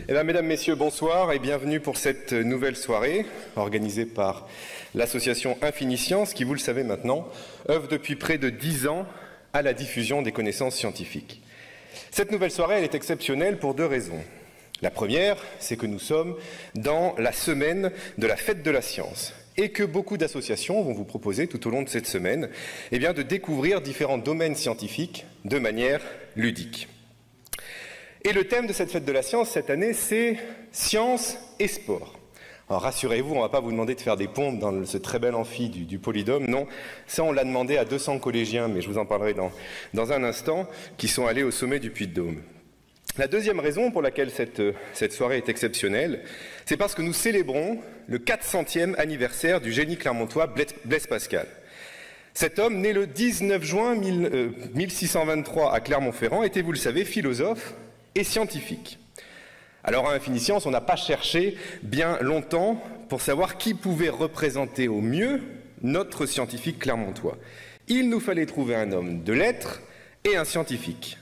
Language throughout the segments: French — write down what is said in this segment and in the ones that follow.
Mesdames, Messieurs, bonsoir et bienvenue pour cette nouvelle soirée organisée par l'association Infiniscience qui, vous le savez maintenant, œuvre depuis près de 10 ans à la diffusion des connaissances scientifiques. Cette nouvelle soirée, elle est exceptionnelle pour deux raisons. La première, c'est que nous sommes dans la semaine de la fête de la science et que beaucoup d'associations vont vous proposer tout au long de cette semaine de découvrir différents domaines scientifiques de manière ludique. Et le thème de cette fête de la science cette année, c'est science et sport. Alors rassurez-vous, on ne va pas vous demander de faire des pompes dans ce très bel amphi du Polydôme, non. Ça, on l'a demandé à 200 collégiens, mais je vous en parlerai dans un instant, qui sont allés au sommet du Puy-de-Dôme. La deuxième raison pour laquelle cette soirée est exceptionnelle, c'est parce que nous célébrons le 400e anniversaire du génie clermontois Blaise Pascal. Cet homme, né le 19 juin 1623 à Clermont-Ferrand, était, vous le savez, philosophe et scientifique. Alors à Infiniscience, on n'a pas cherché bien longtemps pour savoir qui pouvait représenter au mieux notre scientifique clermontois. Il nous fallait trouver un homme de lettres et un scientifique.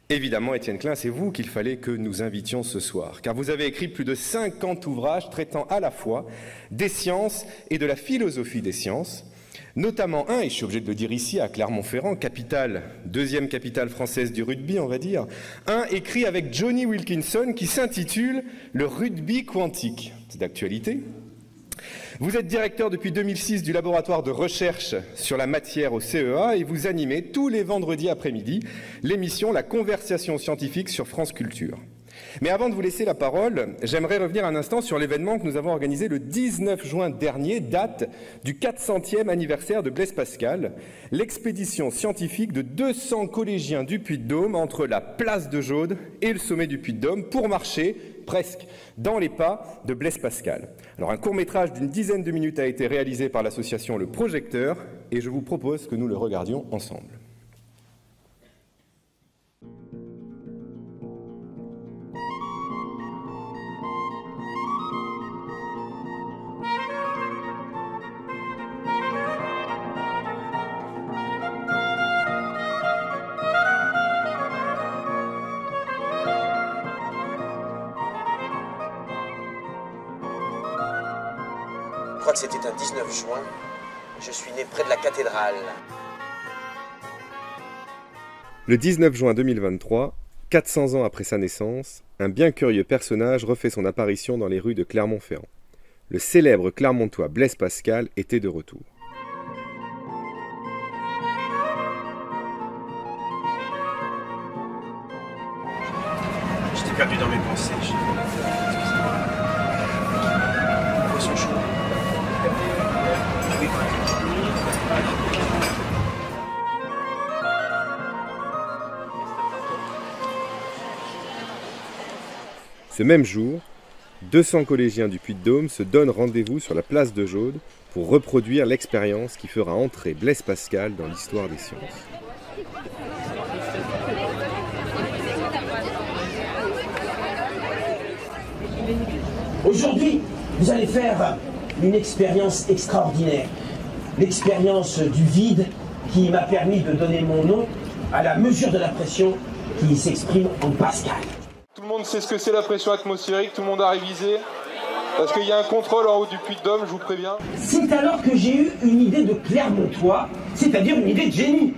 Évidemment, Étienne Klein, c'est vous qu'il fallait que nous invitions ce soir, car vous avez écrit plus de 50 ouvrages traitant à la fois des sciences et de la philosophie des sciences, notamment un, et je suis obligé de le dire ici, à Clermont-Ferrand, deuxième capitale française du rugby, on va dire, un écrit avec Johnny Wilkinson qui s'intitule « Le rugby quantique ». C'est d'actualité. Vous êtes directeur depuis 2006 du laboratoire de recherche sur la matière au CEA et vous animez tous les vendredis après-midi l'émission La Conversation scientifique sur France Culture. Mais avant de vous laisser la parole, j'aimerais revenir un instant sur l'événement que nous avons organisé le 19 juin dernier, date du 400e anniversaire de Blaise Pascal, l'expédition scientifique de 200 collégiens du Puy-de-Dôme entre la place de Jaude et le sommet du Puy-de-Dôme pour marcher presque dans les pas de Blaise Pascal. Alors un court-métrage d'une dizaine de minutes a été réalisé par l'association Le Projecteur et je vous propose que nous le regardions ensemble. Je crois que c'était un 19 juin. Je suis né près de la cathédrale. Le 19 juin 2023, 400 ans après sa naissance, un bien curieux personnage refait son apparition dans les rues de Clermont-Ferrand. Le célèbre Clermontois Blaise Pascal était de retour. J'étais perdu dans mes pensées. Poisson chaud. Ce même jour, 200 collégiens du Puy-de-Dôme se donnent rendez-vous sur la place de Jaude pour reproduire l'expérience qui fera entrer Blaise Pascal dans l'histoire des sciences. Aujourd'hui, vous allez faire une expérience extraordinaire. L'expérience du vide qui m'a permis de donner mon nom à la mesure de la pression qui s'exprime en Pascal. Tout le monde sait ce que c'est la pression atmosphérique, tout le monde a révisé. Parce qu'il y a un contrôle en haut du Puy-de-Dôme, je vous préviens. C'est alors que j'ai eu une idée de Clermontois, c'est-à-dire une idée de génie.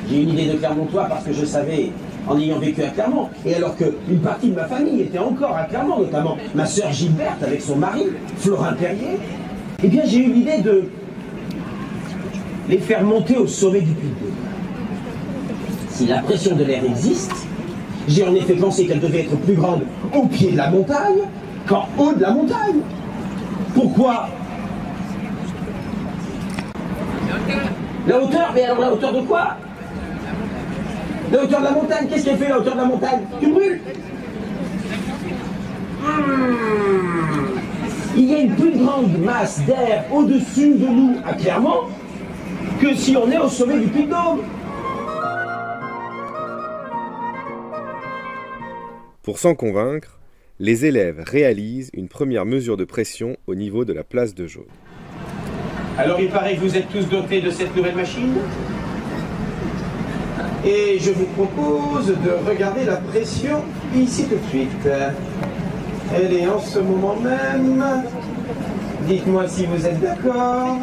J'ai eu une idée de Clermontois parce que je savais, en ayant vécu à Clermont, et alors qu'une partie de ma famille était encore à Clermont, notamment ma sœur Gilberte avec son mari, Florin Perrier, eh bien j'ai eu l'idée de les faire monter au sommet du Puy-de-Dôme. Si la pression de l'air existe, j'ai en effet pensé qu'elle devait être plus grande au pied de la montagne qu'en haut de la montagne. Pourquoi? La hauteur? Mais alors la hauteur de quoi? La hauteur de la montagne? Qu'est-ce qu'elle fait la hauteur de la montagne? Tu brûles? Il y a une plus grande masse d'air au-dessus de nous à Clermont que si on est au sommet du Puy-de-Dôme. Pour s'en convaincre, les élèves réalisent une première mesure de pression au niveau de la place de Jaude. Alors il paraît que vous êtes tous dotés de cette nouvelle machine? Et je vous propose de regarder la pression ici tout de suite. Elle est en ce moment même, dites-moi si vous êtes d'accord,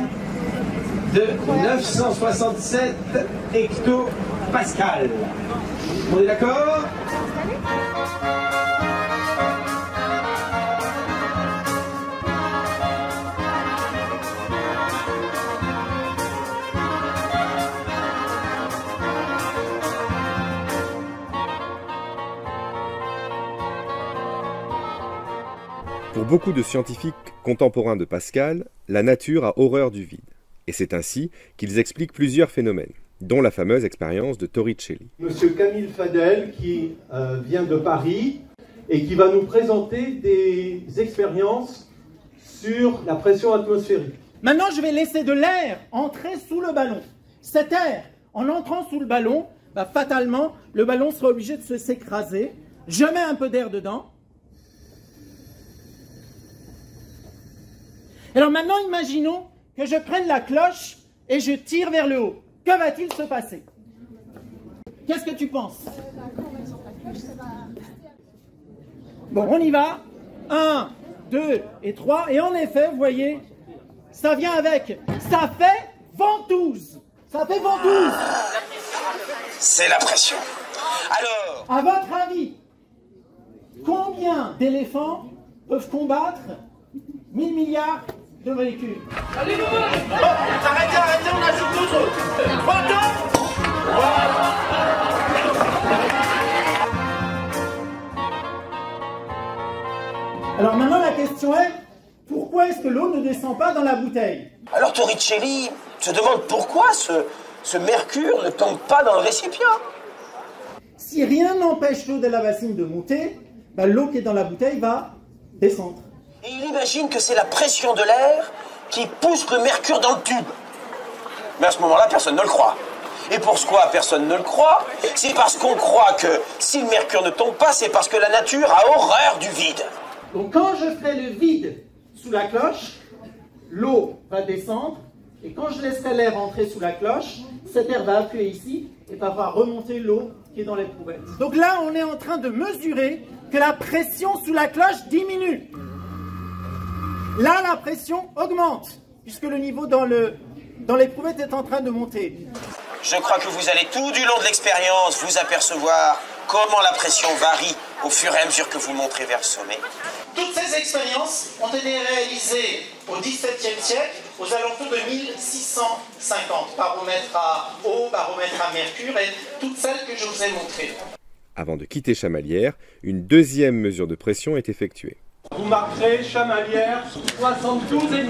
de 967 hectopascales. On est d'accord ? Pour beaucoup de scientifiques contemporains de Pascal, la nature a horreur du vide. Et c'est ainsi qu'ils expliquent plusieurs phénomènes, dont la fameuse expérience de Torricelli. Monsieur Camille Fadel, qui vient de Paris et qui va nous présenter des expériences sur la pression atmosphérique. Maintenant, je vais laisser de l'air entrer sous le ballon. Cet air, en entrant sous le ballon, fatalement, le ballon sera obligé de s'écraser. Je mets un peu d'air dedans. Alors maintenant, imaginons que je prenne la cloche et je tire vers le haut. Que va-t-il se passer? Qu'est-ce que tu penses? Bon, on y va. 1, 2 et 3. Et en effet, vous voyez, ça vient avec. Ça fait ventouse. Ça fait ventouse. C'est la pression. Alors, à votre avis, combien d'éléphants peuvent combattre 1000 milliards de molécules? Allez, arrêtez, on ajoute d'autres. 3 temps. Alors maintenant, la question est, pourquoi est-ce que l'eau ne descend pas dans la bouteille? alors Torricelli se demande pourquoi ce mercure ne tombe pas dans le récipient. Si rien n'empêche l'eau de la bassine de monter, l'eau qui est dans la bouteille va descendre. Et il imagine que c'est la pression de l'air qui pousse le mercure dans le tube. Mais à ce moment-là, personne ne le croit. Et pourquoi personne ne le croit? C'est parce qu'on croit que si le mercure ne tombe pas, c'est parce que la nature a horreur du vide. Donc quand je ferai le vide sous la cloche, l'eau va descendre, et quand je laisserai l'air entrer sous la cloche, cet air va appuyer ici et va remonter l'eau qui est dans les couvertes. Donc là, on est en train de mesurer que la pression sous la cloche diminue. Là, la pression augmente, puisque le niveau dans l'éprouvette est en train de monter. Je crois que vous allez tout du long de l'expérience vous apercevoir comment la pression varie au fur et à mesure que vous montrez vers le sommet. Toutes ces expériences ont été réalisées au XVIIe siècle, aux alentours de 1650. Baromètre à eau, baromètre à mercure et toutes celles que je vous ai montrées. Avant de quitter Chamalières, une deuxième mesure de pression est effectuée. Vous marquerez Chamalières 72,5.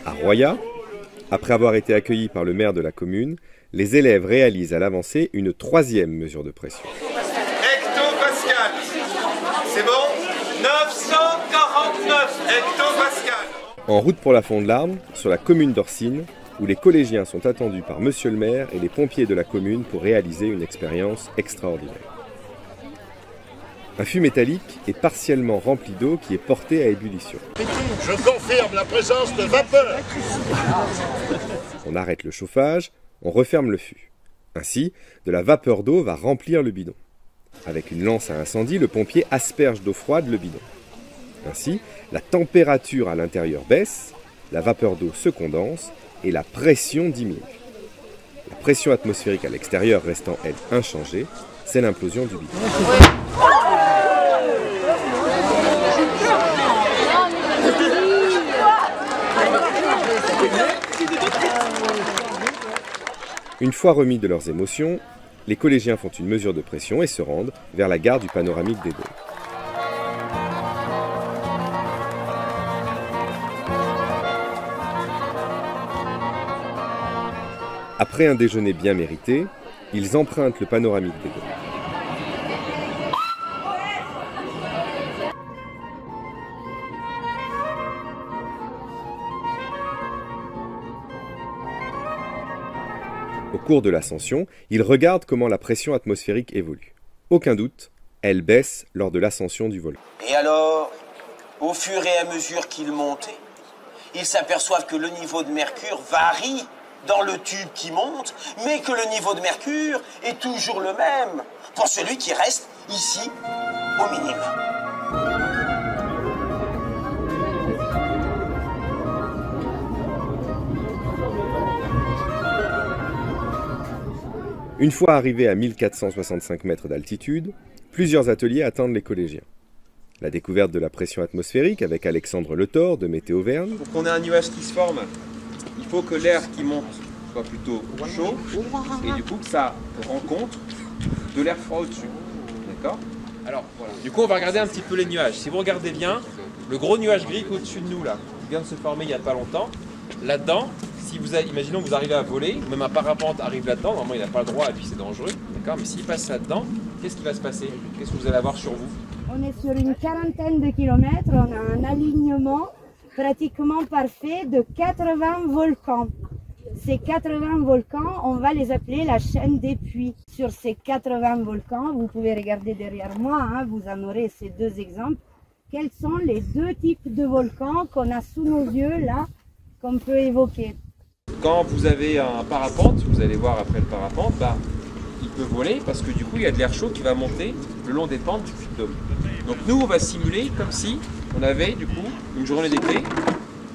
À Royat, après avoir été accueillis par le maire de la commune, les élèves réalisent à l'avancée une troisième mesure de pression. Hectopascal. C'est bon? 949 hectopascal. En route pour la Fond-de-l'Arme, sur la commune d'Orsine, où les collégiens sont attendus par monsieur le maire et les pompiers de la commune pour réaliser une expérience extraordinaire. Un fût métallique est partiellement rempli d'eau qui est portée à ébullition. Je confirme la présence de vapeur. On arrête le chauffage, on referme le fût. Ainsi, de la vapeur d'eau va remplir le bidon. Avec une lance à incendie, le pompier asperge d'eau froide le bidon. Ainsi, la température à l'intérieur baisse, la vapeur d'eau se condense et la pression diminue. La pression atmosphérique à l'extérieur restant, elle, inchangée, c'est l'implosion du bidon. Une fois remis de leurs émotions, les collégiens font une mesure de pression et se rendent vers la gare du panoramique des Dômes. Après un déjeuner bien mérité, ils empruntent le panoramique des Dômes. Au cours de l'ascension, ils regardent comment la pression atmosphérique évolue. Aucun doute, elle baisse lors de l'ascension du volcan. Et alors, au fur et à mesure qu'il montait, ils s'aperçoivent que le niveau de mercure varie dans le tube qui monte, mais que le niveau de mercure est toujours le même pour celui qui reste ici au minimum. Une fois arrivés à 1465 mètres d'altitude, plusieurs ateliers attendent les collégiens. La découverte de la pression atmosphérique avec Alexandre Le Thor de Météo Verne. Pour qu'on ait un nuage qui se forme, il faut que l'air qui monte soit plutôt chaud et du coup que ça rencontre de l'air froid au-dessus. D'accord ? Alors voilà. Du coup on va regarder un petit peu les nuages. Si vous regardez bien, le gros nuage gris au-dessus de nous là, qui vient de se former il n'y a pas longtemps, là-dedans, si vous imaginons que vous arrivez à voler, même un parapente arrive là-dedans, normalement il n'a pas le droit et puis c'est dangereux, d'accord ? Mais s'il passe là-dedans, qu'est-ce qui va se passer ? Qu'est-ce que vous allez avoir sur vous ? On est sur une quarantaine de kilomètres, on a un alignement pratiquement parfait de 80 volcans. Ces 80 volcans, on va les appeler la chaîne des puits. Sur ces 80 volcans, vous pouvez regarder derrière moi, hein, vous en aurez ces deux exemples. Quels sont les deux types de volcans qu'on a sous nos yeux là, qu'on peut évoquer ? Quand vous avez un parapente, vous allez voir après le parapente, il peut voler parce que du coup il y a de l'air chaud qui va monter le long des pentes du Puy de Dôme. Donc nous on va simuler comme si on avait du coup une journée d'été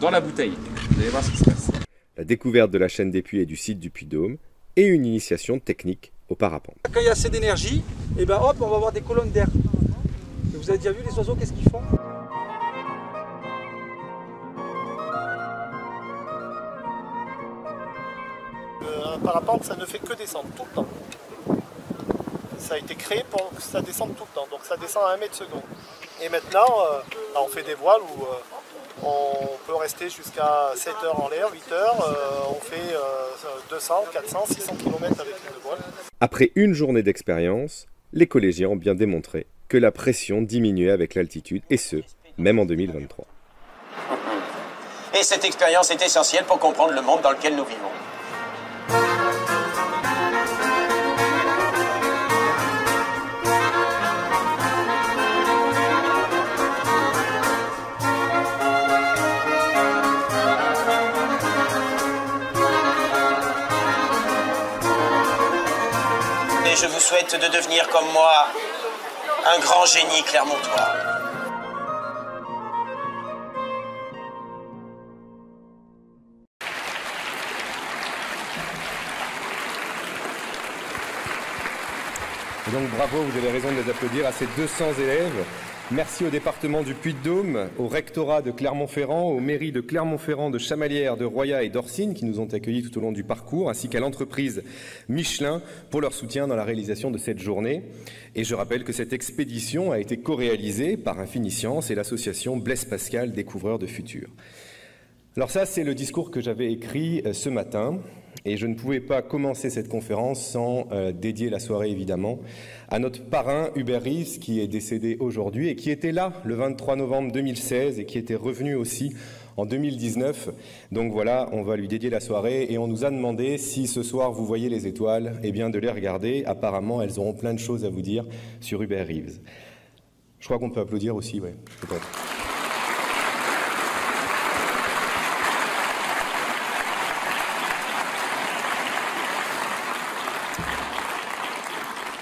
dans la bouteille. Vous allez voir ce qui se passe. La découverte de la chaîne des puits et du site du Puy de Dôme et une initiation technique au parapente. Quand il y a assez d'énergie, et hop, on va avoir des colonnes d'air. Vous avez déjà vu les oiseaux, qu'est-ce qu'ils font ? Un parapente, ça ne fait que descendre tout le temps. Ça a été créé pour que ça descende tout le temps, donc ça descend à 1 mètre seconde. Et maintenant, on fait des voiles où on peut rester jusqu'à 7 heures en l'air, 8 heures, on fait 200, 400, 600 km avec une voile. Après une journée d'expérience, les collégiens ont bien démontré que la pression diminuait avec l'altitude, et ce, même en 2023. Et cette expérience est essentielle pour comprendre le monde dans lequel nous vivons. Et je vous souhaite de devenir comme moi un grand génie clermontois. Et donc bravo, vous avez raison de les applaudir à ces 200 élèves. Merci au département du Puy-de-Dôme, au rectorat de Clermont-Ferrand, aux mairies de Clermont-Ferrand, de Chamalières, de Royat et d'Orsine qui nous ont accueillis tout au long du parcours, ainsi qu'à l'entreprise Michelin pour leur soutien dans la réalisation de cette journée. Et je rappelle que cette expédition a été co-réalisée par Infiniscience et l'association Blaise Pascal, découvreurs de futur. Alors ça, c'est le discours que j'avais écrit ce matin. Et je ne pouvais pas commencer cette conférence sans dédier la soirée, évidemment, à notre parrain Hubert Reeves, qui est décédé aujourd'hui et qui était là le 23 novembre 2016 et qui était revenu aussi en 2019. Donc voilà, on va lui dédier la soirée et on nous a demandé si ce soir vous voyez les étoiles, eh bien de les regarder. Apparemment, elles auront plein de choses à vous dire sur Hubert Reeves. Je crois qu'on peut applaudir aussi, ouais, peut-être.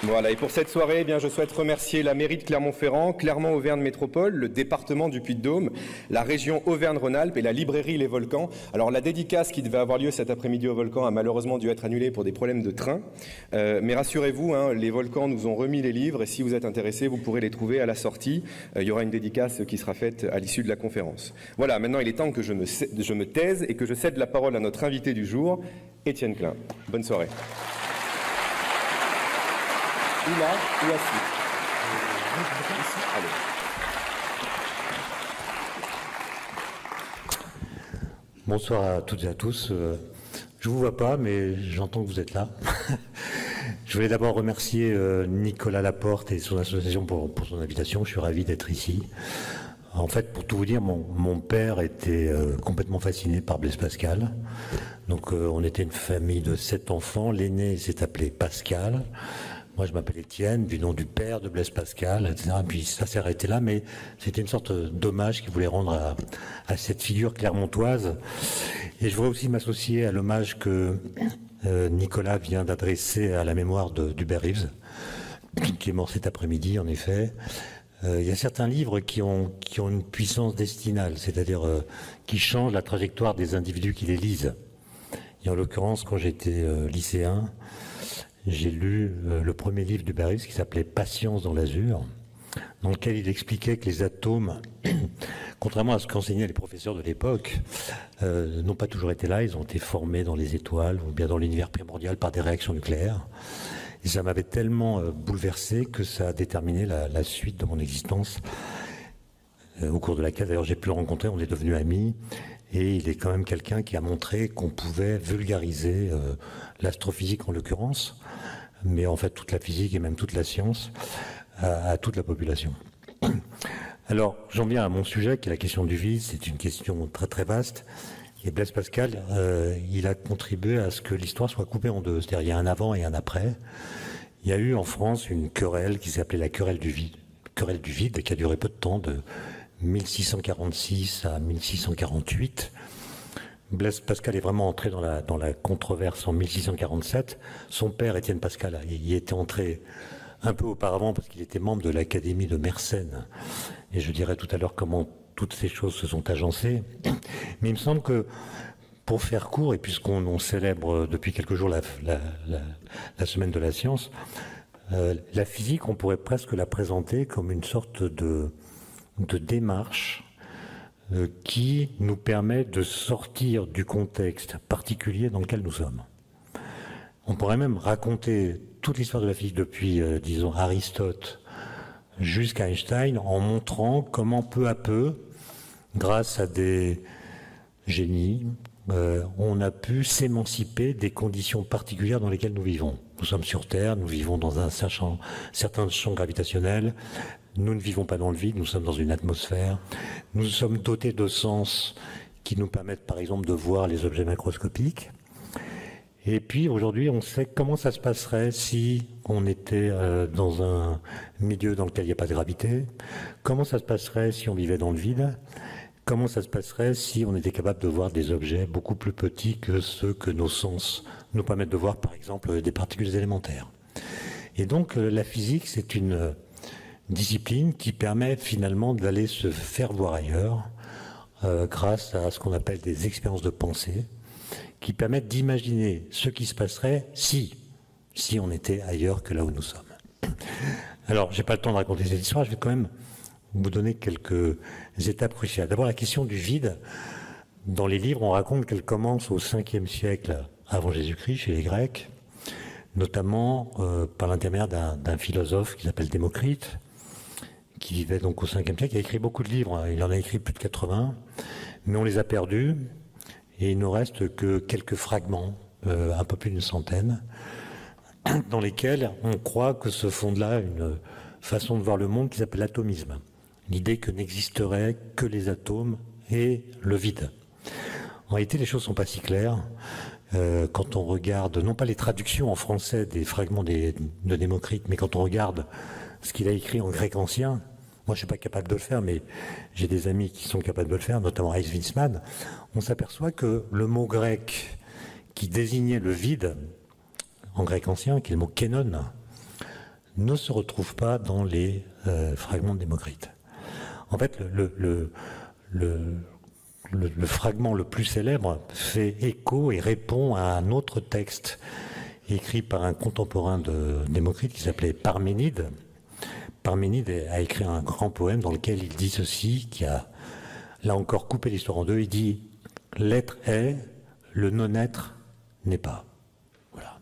Voilà, et pour cette soirée, eh bien, je souhaite remercier la mairie de Clermont-Ferrand, Clermont-Auvergne Métropole, le département du Puy-de-Dôme, la région Auvergne-Rhône-Alpes et la librairie Les Volcans. Alors la dédicace qui devait avoir lieu cet après-midi au Volcan a malheureusement dû être annulée pour des problèmes de train. Mais rassurez-vous, hein, les Volcans nous ont remis les livres et si vous êtes intéressés, vous pourrez les trouver à la sortie. Il y aura une dédicace qui sera faite à l'issue de la conférence. Voilà, maintenant il est temps que je me taise et que je cède la parole à notre invité du jour, Étienne Klein. Bonne soirée. Ou là, ou assis. Allez. Bonsoir à toutes et à tous. Je ne vous vois pas, mais j'entends que vous êtes là. Je voulais d'abord remercier Nicolas Laporte et son association pour son invitation. Je suis ravi d'être ici. En fait, pour tout vous dire, mon père était complètement fasciné par Blaise Pascal. Donc on était une famille de 7 enfants. L'aîné s'est appelé Pascal. Moi, je m'appelle Étienne, du nom du père de Blaise Pascal, etc. Puis ça s'est arrêté là, mais c'était une sorte d'hommage qu'il voulait rendre à cette figure clermontoise. Et je voudrais aussi m'associer à l'hommage que Nicolas vient d'adresser à la mémoire d'Hubert Reeves, qui est mort cet après-midi, en effet. Il y a certains livres qui ont une puissance destinale, c'est-à-dire qui changent la trajectoire des individus qui les lisent. Et en l'occurrence, quand j'étais lycéen, j'ai lu le premier livre d'Hubert Reeves qui s'appelait « Patience dans l'azur », dans lequel il expliquait que les atomes, contrairement à ce qu'enseignaient les professeurs de l'époque, n'ont pas toujours été là, ils ont été formés dans les étoiles ou bien dans l'univers primordial par des réactions nucléaires. Et ça m'avait tellement bouleversé que ça a déterminé la suite de mon existence, au cours de laquelle d'ailleurs j'ai pu le rencontrer, on est devenus amis, et il est quand même quelqu'un qui a montré qu'on pouvait vulgariser l'astrophysique en l'occurrence, mais en fait toute la physique et même toute la science à toute la population. Alors j'en viens à mon sujet qui est la question du vide. C'est une question très très vaste. Et Blaise Pascal, il a contribué à ce que l'histoire soit coupée en deux. C'est-à-dire il y a un avant et un après. Il y a eu en France une querelle qui s'appelait la querelle du vide, qui a duré peu de temps, de 1646 à 1648. Blaise Pascal est vraiment entré dans la controverse en 1647. Son père, Étienne Pascal, y était entré un peu auparavant parce qu'il était membre de l'Académie de Mersenne. Et je dirai tout à l'heure comment toutes ces choses se sont agencées. Mais il me semble que, pour faire court, et puisqu'on célèbre depuis quelques jours la semaine de la science, la physique, on pourrait presque la présenter comme une sorte de démarche qui nous permet de sortir du contexte particulier dans lequel nous sommes. On pourrait même raconter toute l'histoire de la physique depuis, disons, Aristote jusqu'à Einstein en montrant comment peu à peu, grâce à des génies, on a pu s'émanciper des conditions particulières dans lesquelles nous vivons. Nous sommes sur Terre, nous vivons dans un certain champ gravitationnel, nous ne vivons pas dans le vide, nous sommes dans une atmosphère, nous sommes dotés de sens qui nous permettent par exemple de voir les objets macroscopiques. Et puis aujourd'hui, on sait comment ça se passerait si on était dans un milieu dans lequel il n'y a pas de gravité, comment ça se passerait si on vivait dans le vide, comment ça se passerait si on était capable de voir des objets beaucoup plus petits que ceux que nos sens nous permettent de voir, par exemple des particules élémentaires. Et donc la physique, c'est une discipline qui permet finalement d'aller se faire voir ailleurs grâce à ce qu'on appelle des expériences de pensée, qui permettent d'imaginer ce qui se passerait si on était ailleurs que là où nous sommes. Alors, j'ai pas le temps de raconter cette histoire, je vais quand même vous donner quelques étapes cruciales. D'abord, la question du vide. Dans les livres, on raconte qu'elle commence au 5e siècle avant Jésus-Christ, chez les Grecs, notamment par l'intermédiaire d'un philosophe qui s'appelle Démocrite, qui vivait donc au 5e siècle. Il a écrit beaucoup de livres, il en a écrit plus de 80, mais on les a perdus. Et il ne reste que quelques fragments, un peu plus d'une centaine, dans lesquels on croit que se fonde là une façon de voir le monde qui s'appelle l'atomisme. L'idée que n'existeraient que les atomes et le vide. En réalité, les choses ne sont pas si claires. Quand on regarde, non pas les traductions en français des fragments de Démocrite, mais quand on regarde ce qu'il a écrit en grec ancien, moi, je ne suis pas capable de le faire, mais j'ai des amis qui sont capables de le faire, notamment Hayes Winsman. On s'aperçoit que le mot grec qui désignait le vide, en grec ancien, qui est le mot kénon, ne se retrouve pas dans les fragments de Démocrite. En fait, le fragment le plus célèbre fait écho et répond à un autre texte écrit par un contemporain de Démocrite qui s'appelait Parménide. Parménide a écrit un grand poème dans lequel il dit ceci, qui a là encore coupé l'histoire en deux. Il dit « L'être est, le non-être n'est pas ». Voilà.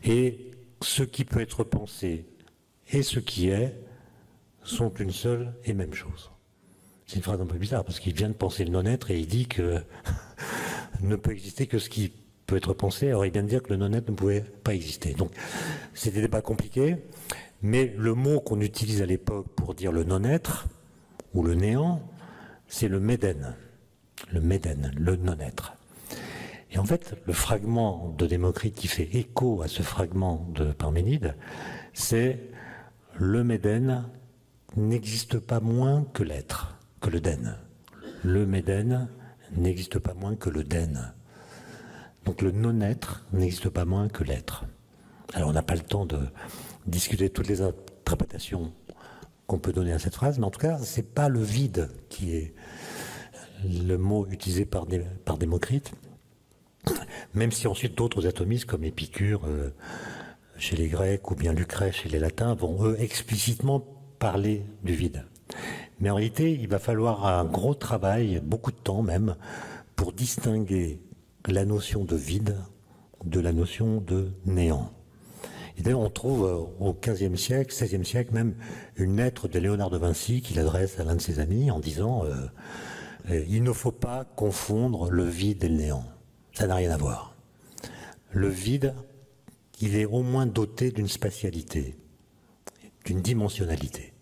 Et ce qui peut être pensé et ce qui est sont une seule et même chose. C'est une phrase un peu bizarre parce qu'il vient de penser le non-être et il dit que ne peut exister que ce qui peut être pensé. Alors il vient de dire que le non-être ne pouvait pas exister. Donc c'est des débats compliqués. Mais le mot qu'on utilise à l'époque pour dire le non-être ou le néant, c'est le méden, le non-être. Et en fait, le fragment de Démocrite qui fait écho à ce fragment de Parménide, c'est le Médène n'existe pas moins que l'être, que le den. Le Médène n'existe pas moins que le den. Donc le non-être n'existe pas moins que l'être. Alors on n'a pas le temps de discuter de toutes les interprétations qu'on peut donner à cette phrase, mais en tout cas, ce n'est pas le vide qui est le mot utilisé par Démocrite, même si ensuite d'autres atomistes comme Épicure chez les Grecs ou bien Lucrèce chez les Latins vont eux explicitement parler du vide. Mais en réalité, il va falloir un gros travail, beaucoup de temps même, pour distinguer la notion de vide de la notion de néant. Et d'ailleurs, on trouve au XVe siècle, XVIe siècle même, une lettre de Léonard de Vinci qu'il adresse à l'un de ses amis en disant il ne faut pas confondre le vide et le néant. Ça n'a rien à voir. Le vide, il est au moins doté d'une spatialité, d'une dimensionnalité,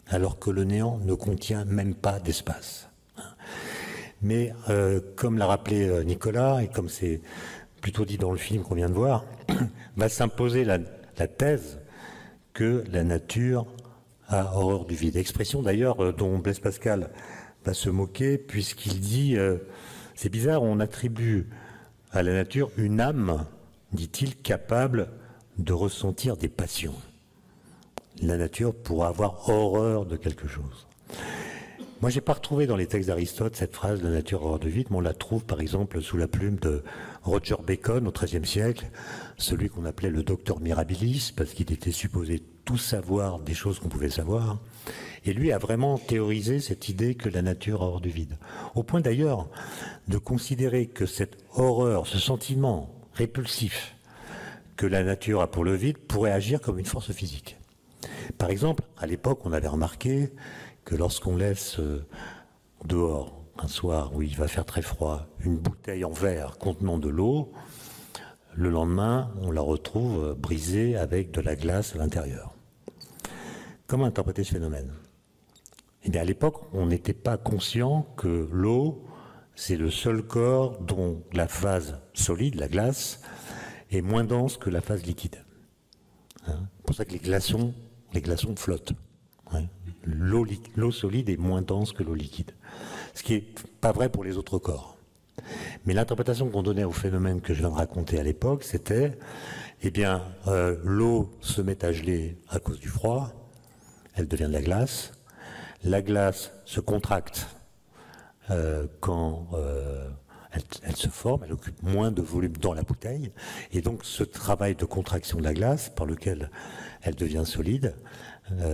alors que le néant ne contient même pas d'espace. Mais comme l'a rappelé Nicolas, et comme c'est plutôt dit dans le film qu'on vient de voir, va s'imposer la thèse que la nature a horreur du vide. Expression d'ailleurs dont Blaise Pascal va se moquer, puisqu'il dit c'est bizarre, on attribue à la nature une âme, dit-il, capable de ressentir des passions. La nature pourra avoir horreur de quelque chose. Moi, je n'ai pas retrouvé dans les textes d'Aristote cette phrase « la nature horreur du vide », mais on la trouve par exemple sous la plume de Roger Bacon au XIIIe siècle, celui qu'on appelait le docteur mirabilis, parce qu'il était supposé tout savoir des choses qu'on pouvait savoir. Et lui a vraiment théorisé cette idée que la nature a horreur du vide. Au point d'ailleurs de considérer que cette horreur, ce sentiment répulsif que la nature a pour le vide pourrait agir comme une force physique. Par exemple, à l'époque, on avait remarqué que lorsqu'on laisse dehors, un soir où il va faire très froid, une bouteille en verre contenant de l'eau, le lendemain, on la retrouve brisée avec de la glace à l'intérieur. Comment interpréter ce phénomène ? Eh bien, à l'époque, on n'était pas conscient que l'eau, c'est le seul corps dont la phase solide, la glace, est moins dense que la phase liquide. C'est pour ça que les glaçons flottent. L'eau solide est moins dense que l'eau liquide. Ce qui n'est pas vrai pour les autres corps. Mais l'interprétation qu'on donnait au phénomène que je viens de raconter à l'époque, c'était, eh bien, l'eau se met à geler à cause du froid, elle devient de la glace se contracte quand elle se forme, elle occupe moins de volume dans la bouteille, et donc ce travail de contraction de la glace, par lequel elle devient solide,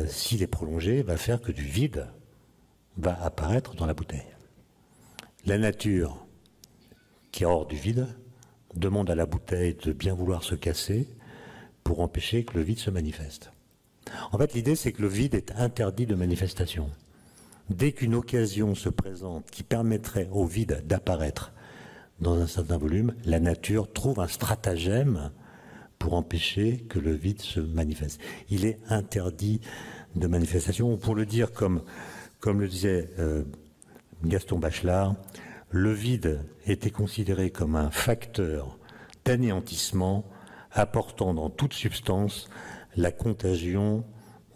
s'il est prolongé, va faire que du vide va apparaître dans la bouteille. La nature, qui est hors du vide, demande à la bouteille de bien vouloir se casser pour empêcher que le vide se manifeste. En fait, l'idée, c'est que le vide est interdit de manifestation. Dès qu'une occasion se présente qui permettrait au vide d'apparaître dans un certain volume, la nature trouve un stratagème pour empêcher que le vide se manifeste. Il est interdit de manifestation. Pour le dire comme le disait Gaston Bachelard, le vide était considéré comme un facteur d'anéantissement apportant dans toute substance la contagion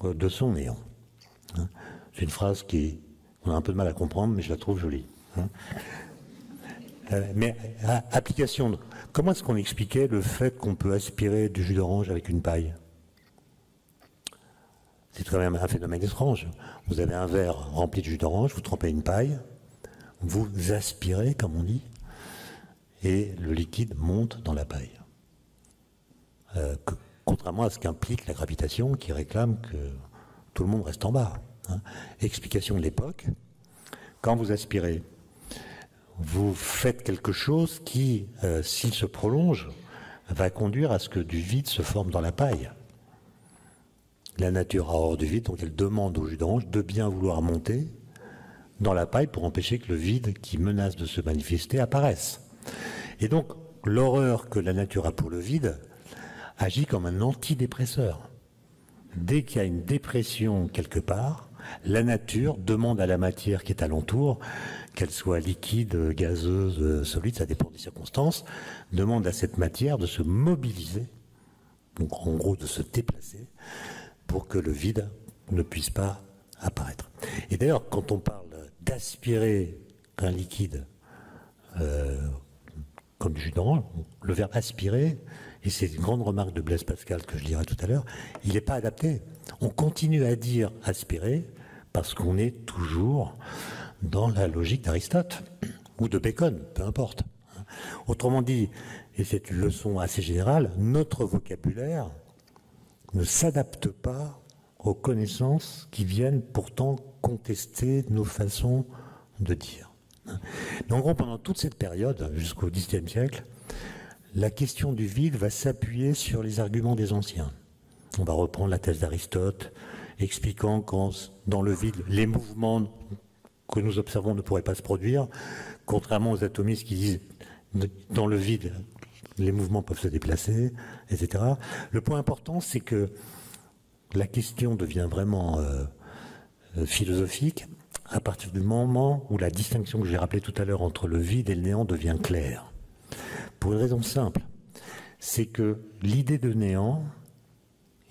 de son néant. C'est une phrase on a un peu de mal à comprendre, mais je la trouve jolie. Mais application, comment est-ce qu'on expliquait le fait qu'on peut aspirer du jus d'orange avec une paille? C'est quand même un phénomène étrange. Vous avez un verre rempli de jus d'orange, vous trempez une paille, vous aspirez, comme on dit, et le liquide monte dans la paille. Contrairement à ce qu'implique la gravitation qui réclame que tout le monde reste en bas. Explication de l'époque, quand vous aspirez, vous faites quelque chose qui, s'il se prolonge, va conduire à ce que du vide se forme dans la paille. La nature a horreur du vide, donc elle demande au jus d'orange de bien vouloir monter dans la paille pour empêcher que le vide qui menace de se manifester apparaisse. Et donc, l'horreur que la nature a pour le vide agit comme un antidépresseur. Dès qu'il y a une dépression quelque part, La nature demande à la matière qui est alentour, qu'elle soit liquide, gazeuse, solide, ça dépend des circonstances, demande à cette matière de se mobiliser, donc en gros de se déplacer, pour que le vide ne puisse pas apparaître. Et d'ailleurs, quand on parle d'aspirer un liquide comme du jus d'orange, le verbe aspirer, et c'est une grande remarque de Blaise Pascal que je dirai tout à l'heure, il n'est pas adapté. On continue à dire aspirer parce qu'on est toujours dans la logique d'Aristote ou de Bacon, peu importe. Autrement dit, et c'est une leçon assez générale, notre vocabulaire ne s'adapte pas aux connaissances qui viennent pourtant contester nos façons de dire. Mais en gros, pendant toute cette période, jusqu'au XXe siècle, la question du vide va s'appuyer sur les arguments des anciens. On va reprendre la thèse d'Aristote, expliquant qu'en dans le vide, les mouvements que nous observons ne pourraient pas se produire, contrairement aux atomistes qui disent dans le vide, les mouvements peuvent se déplacer, etc. Le point important, c'est que la question devient vraiment philosophique à partir du moment où la distinction que j'ai rappelée tout à l'heure entre le vide et le néant devient claire. Pour une raison simple, c'est que l'idée de néant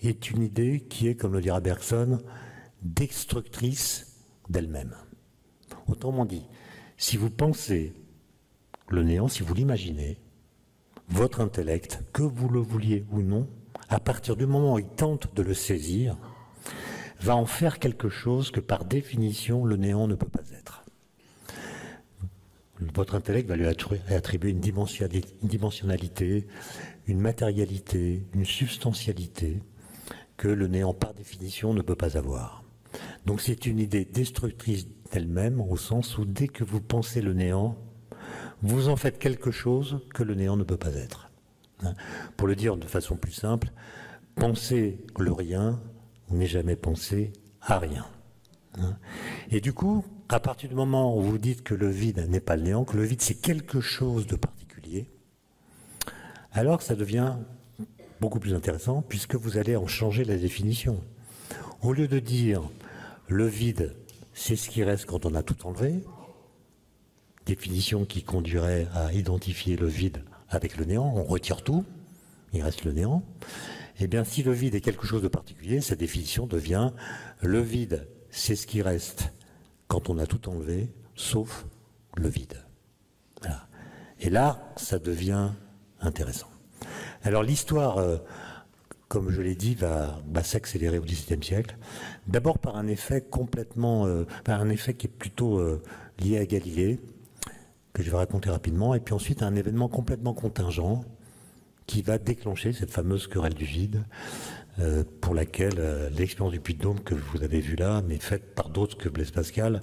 est une idée qui est, comme le dira Bergson, destructrice d'elle-même. Autrement dit, si vous pensez le néant, si vous l'imaginez, votre intellect, que vous le vouliez ou non, à partir du moment où il tente de le saisir, va en faire quelque chose que par définition le néant ne peut pas être. Votre intellect va lui attribuer une dimensionnalité, une matérialité, une substantialité que le néant par définition ne peut pas avoir. Donc c'est une idée destructrice d'elle-même au sens où dès que vous pensez le néant, vous en faites quelque chose que le néant ne peut pas être. Pour le dire de façon plus simple, penser le rien n'est jamais penser à rien. Et du coup, à partir du moment où vous dites que le vide n'est pas le néant, que le vide c'est quelque chose de particulier, alors ça devient beaucoup plus intéressant puisque vous allez en changer la définition. Au lieu de dire le vide c'est ce qui reste quand on a tout enlevé, définition qui conduirait à identifier le vide avec le néant, on retire tout, il reste le néant. Eh bien, si le vide est quelque chose de particulier, sa définition devient le vide, c'est ce qui reste quand on a tout enlevé, sauf le vide. Voilà. Et là, ça devient intéressant. Alors l'histoire, comme je l'ai dit, va s'accélérer au XVIIe siècle. D'abord par un effet complètement, un effet qui est plutôt lié à Galilée, que je vais raconter rapidement, et puis ensuite un événement complètement contingent qui va déclencher cette fameuse querelle du vide, pour laquelle l'expérience du Puy-de-Dôme que vous avez vue là, mais faite par d'autres que Blaise Pascal,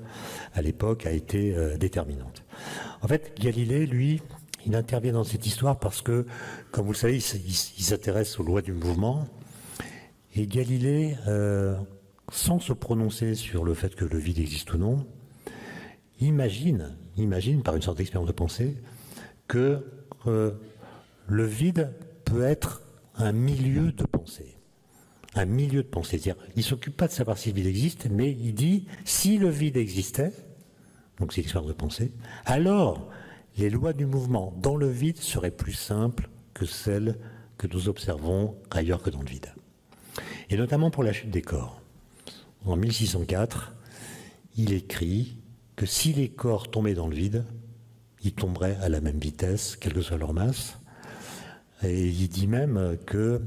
à l'époque, a été déterminante. En fait, Galilée, lui, il intervient dans cette histoire parce que, comme vous le savez, il s'intéresse aux lois du mouvement, et Galilée, sans se prononcer sur le fait que le vide existe ou non, imagine par une sorte d'expérience de pensée que le vide peut être un milieu de pensée. Un milieu de pensée. C'est-à-dire, il ne s'occupe pas de savoir si le vide existe, mais il dit, si le vide existait, donc c'est l'expérience de pensée, alors les lois du mouvement dans le vide seraient plus simples que celles que nous observons ailleurs que dans le vide. Et notamment pour la chute des corps. En 1604, il écrit que si les corps tombaient dans le vide, ils tomberaient à la même vitesse, quelle que soit leur masse. Et il dit même que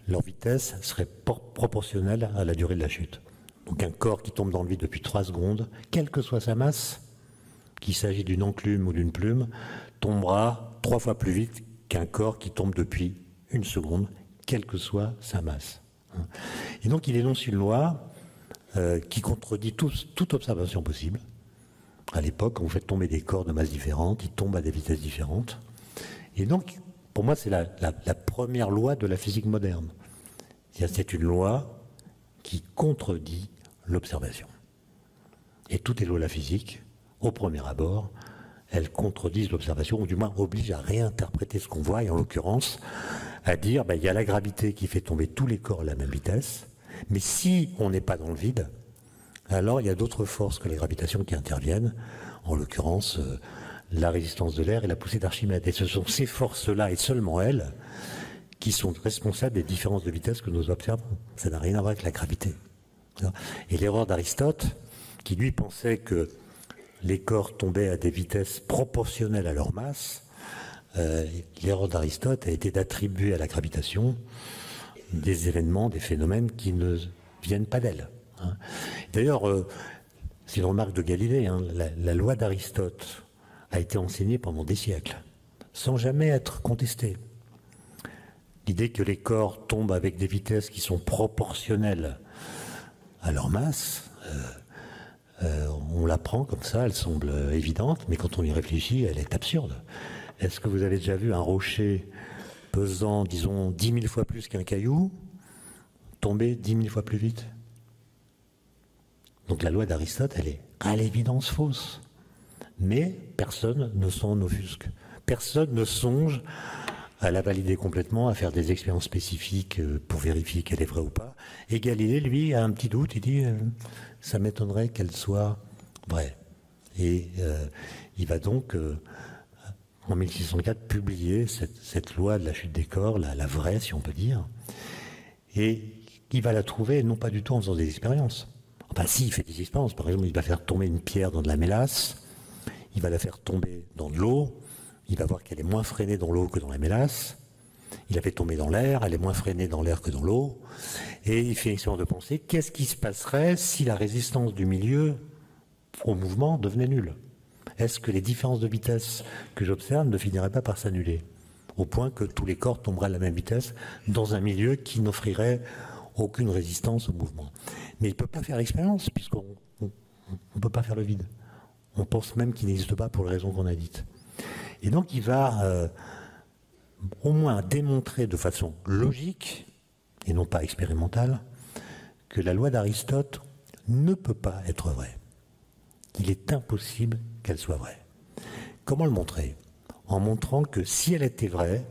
leur vitesse serait proportionnelle à la durée de la chute. Donc un corps qui tombe dans le vide depuis 3 secondes, quelle que soit sa masse, qu'il s'agit d'une enclume ou d'une plume, tombera 3 fois plus vite qu'un corps qui tombe depuis 1 seconde, quelle que soit sa masse. Et donc il énonce une loi qui contredit toute observation possible. À l'époque, quand vous faites tomber des corps de masse différentes, ils tombent à des vitesses différentes. Et donc, pour moi, c'est la première loi de la physique moderne. C'est une loi qui contredit l'observation. Et toutes les lois de la physique, au premier abord, elles contredisent l'observation, ou du moins obligent à réinterpréter ce qu'on voit, et en l'occurrence, à dire, il y a la gravité qui fait tomber tous les corps à la même vitesse, mais si on n'est pas dans le vide, alors il y a d'autres forces que la gravitation qui interviennent, en l'occurrence la résistance de l'air et la poussée d'Archimède. Et ce sont ces forces-là, et seulement elles, qui sont responsables des différences de vitesse que nous observons. Ça n'a rien à voir avec la gravité. Et l'erreur d'Aristote, qui lui pensait que les corps tombaient à des vitesses proportionnelles à leur masse, l'erreur d'Aristote a été d'attribuer à la gravitation des événements, des phénomènes qui ne viennent pas d'elle. D'ailleurs, c'est une remarque de Galilée, la loi d'Aristote a été enseignée pendant des siècles, sans jamais être contestée. L'idée que les corps tombent avec des vitesses qui sont proportionnelles à leur masse, on l'apprend comme ça, elle semble évidente, mais quand on y réfléchit, elle est absurde. Est-ce que vous avez déjà vu un rocher pesant, disons, 10 000 fois plus qu'un caillou, tomber 10 000 fois plus vite? Donc la loi d'Aristote, elle est à l'évidence fausse. Mais personne ne s'en offusque. Personne ne songe à la valider complètement, à faire des expériences spécifiques pour vérifier qu'elle est vraie ou pas. Et Galilée, lui, a un petit doute, il dit ça m'étonnerait qu'elle soit vraie. Et il va donc, en 1604, publier cette loi de la chute des corps, la vraie, si on peut dire. Et il va la trouver, non pas du tout en faisant des expériences. Enfin, si, il fait des expériences. Par exemple, il va faire tomber une pierre dans de la mélasse, il va la faire tomber dans de l'eau, il va voir qu'elle est moins freinée dans l'eau que dans la mélasse, il la fait tomber dans l'air, elle est moins freinée dans l'air que dans l'eau, et il fait une expérience de pensée, qu'est-ce qui se passerait si la résistance du milieu au mouvement devenait nulle? Est-ce que les différences de vitesse que j'observe ne finiraient pas par s'annuler, au point que tous les corps tomberaient à la même vitesse dans un milieu qui n'offrirait aucune résistance au mouvement? Mais il ne peut pas faire l'expérience, puisqu'on ne peut pas faire le vide. On pense même qu'il n'existe pas pour les raisons qu'on a dites. Et donc il va au moins démontrer de façon logique, et non pas expérimentale, que la loi d'Aristote ne peut pas être vraie. Il est impossible qu'elle soit vraie. Comment le montrer? En montrant que si elle était vraie,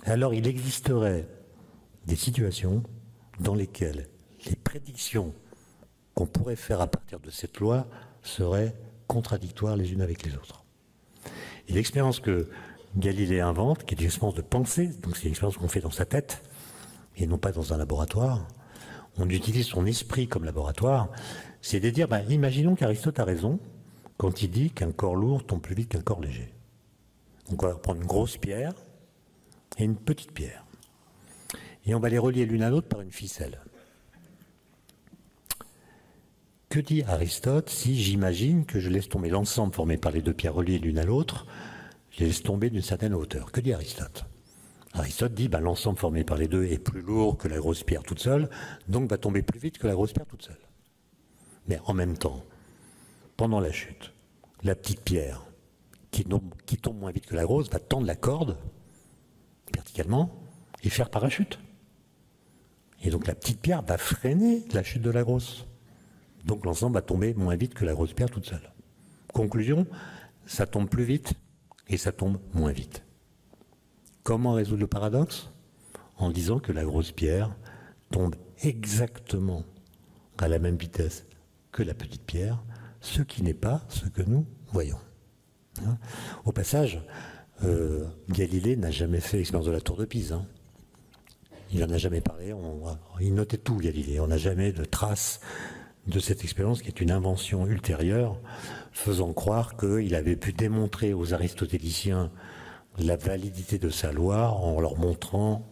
alors il existerait des situations dans lesquelles les prédictions qu'on pourrait faire à partir de cette loi seraient contradictoires les unes avec les autres. Et l'expérience que Galilée invente, qui est une expérience de pensée, donc c'est une expérience qu'on fait dans sa tête, et non pas dans un laboratoire, on utilise son esprit comme laboratoire, c'est de dire, imaginons qu'Aristote a raison quand il dit qu'un corps lourd tombe plus vite qu'un corps léger. Donc on va prendre une grosse pierre et une petite pierre, et on va les relier l'une à l'autre par une ficelle. Que dit Aristote si j'imagine que je laisse tomber l'ensemble formé par les deux pierres reliées l'une à l'autre, je les laisse tomber d'une certaine hauteur? Que dit Aristote? Aristote dit l'ensemble formé par les deux est plus lourd que la grosse pierre toute seule, donc va tomber plus vite que la grosse pierre toute seule. Mais en même temps, pendant la chute, la petite pierre qui tombe moins vite que la grosse va tendre la corde verticalement et faire parachute. Et donc la petite pierre va freiner la chute de la grosse. Donc l'ensemble va tomber moins vite que la grosse pierre toute seule. Conclusion, ça tombe plus vite et ça tombe moins vite. Comment résoudre le paradoxe? En disant que la grosse pierre tombe exactement à la même vitesse que la petite pierre, ce qui n'est pas ce que nous voyons. Au passage, Galilée n'a jamais fait l'expérience de la tour de Pise. Il n'en a jamais parlé, il notait tout, Galilée. On n'a jamais de trace de cette expérience qui est une invention ultérieure, faisant croire qu'il avait pu démontrer aux aristotéliciens la validité de sa loi en leur montrant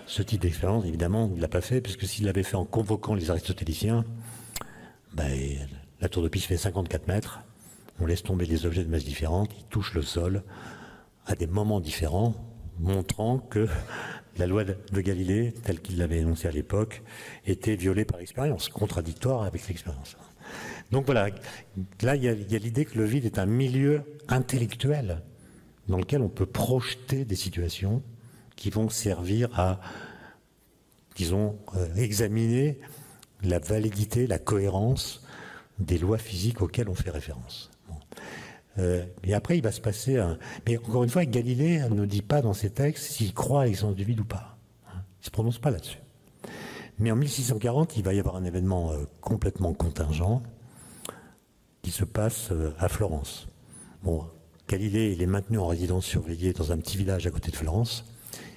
ce type d'expérience. Évidemment, il ne l'a pas fait, puisque s'il l'avait fait en convoquant les aristotéliciens, la tour de Pise fait 54 mètres, on laisse tomber des objets de masse différentes, ils touchent le sol à des moments différents, montrant que la loi de Galilée, telle qu'il l'avait énoncée à l'époque, était violée par l'expérience, contradictoire avec l'expérience. Donc voilà, là il y a l'idée que le vide est un milieu intellectuel dans lequel on peut projeter des situations qui vont servir à, disons, examiner la validité, la cohérence des lois physiques auxquelles on fait référence. Et après, il va se passer un... Mais encore une fois, Galilée ne dit pas dans ses textes s'il croit à l'existence du vide ou pas. Il ne se prononce pas là-dessus. Mais en 1640, il va y avoir un événement complètement contingent qui se passe à Florence. Bon, Galilée, il est maintenu en résidence surveillée dans un petit village à côté de Florence.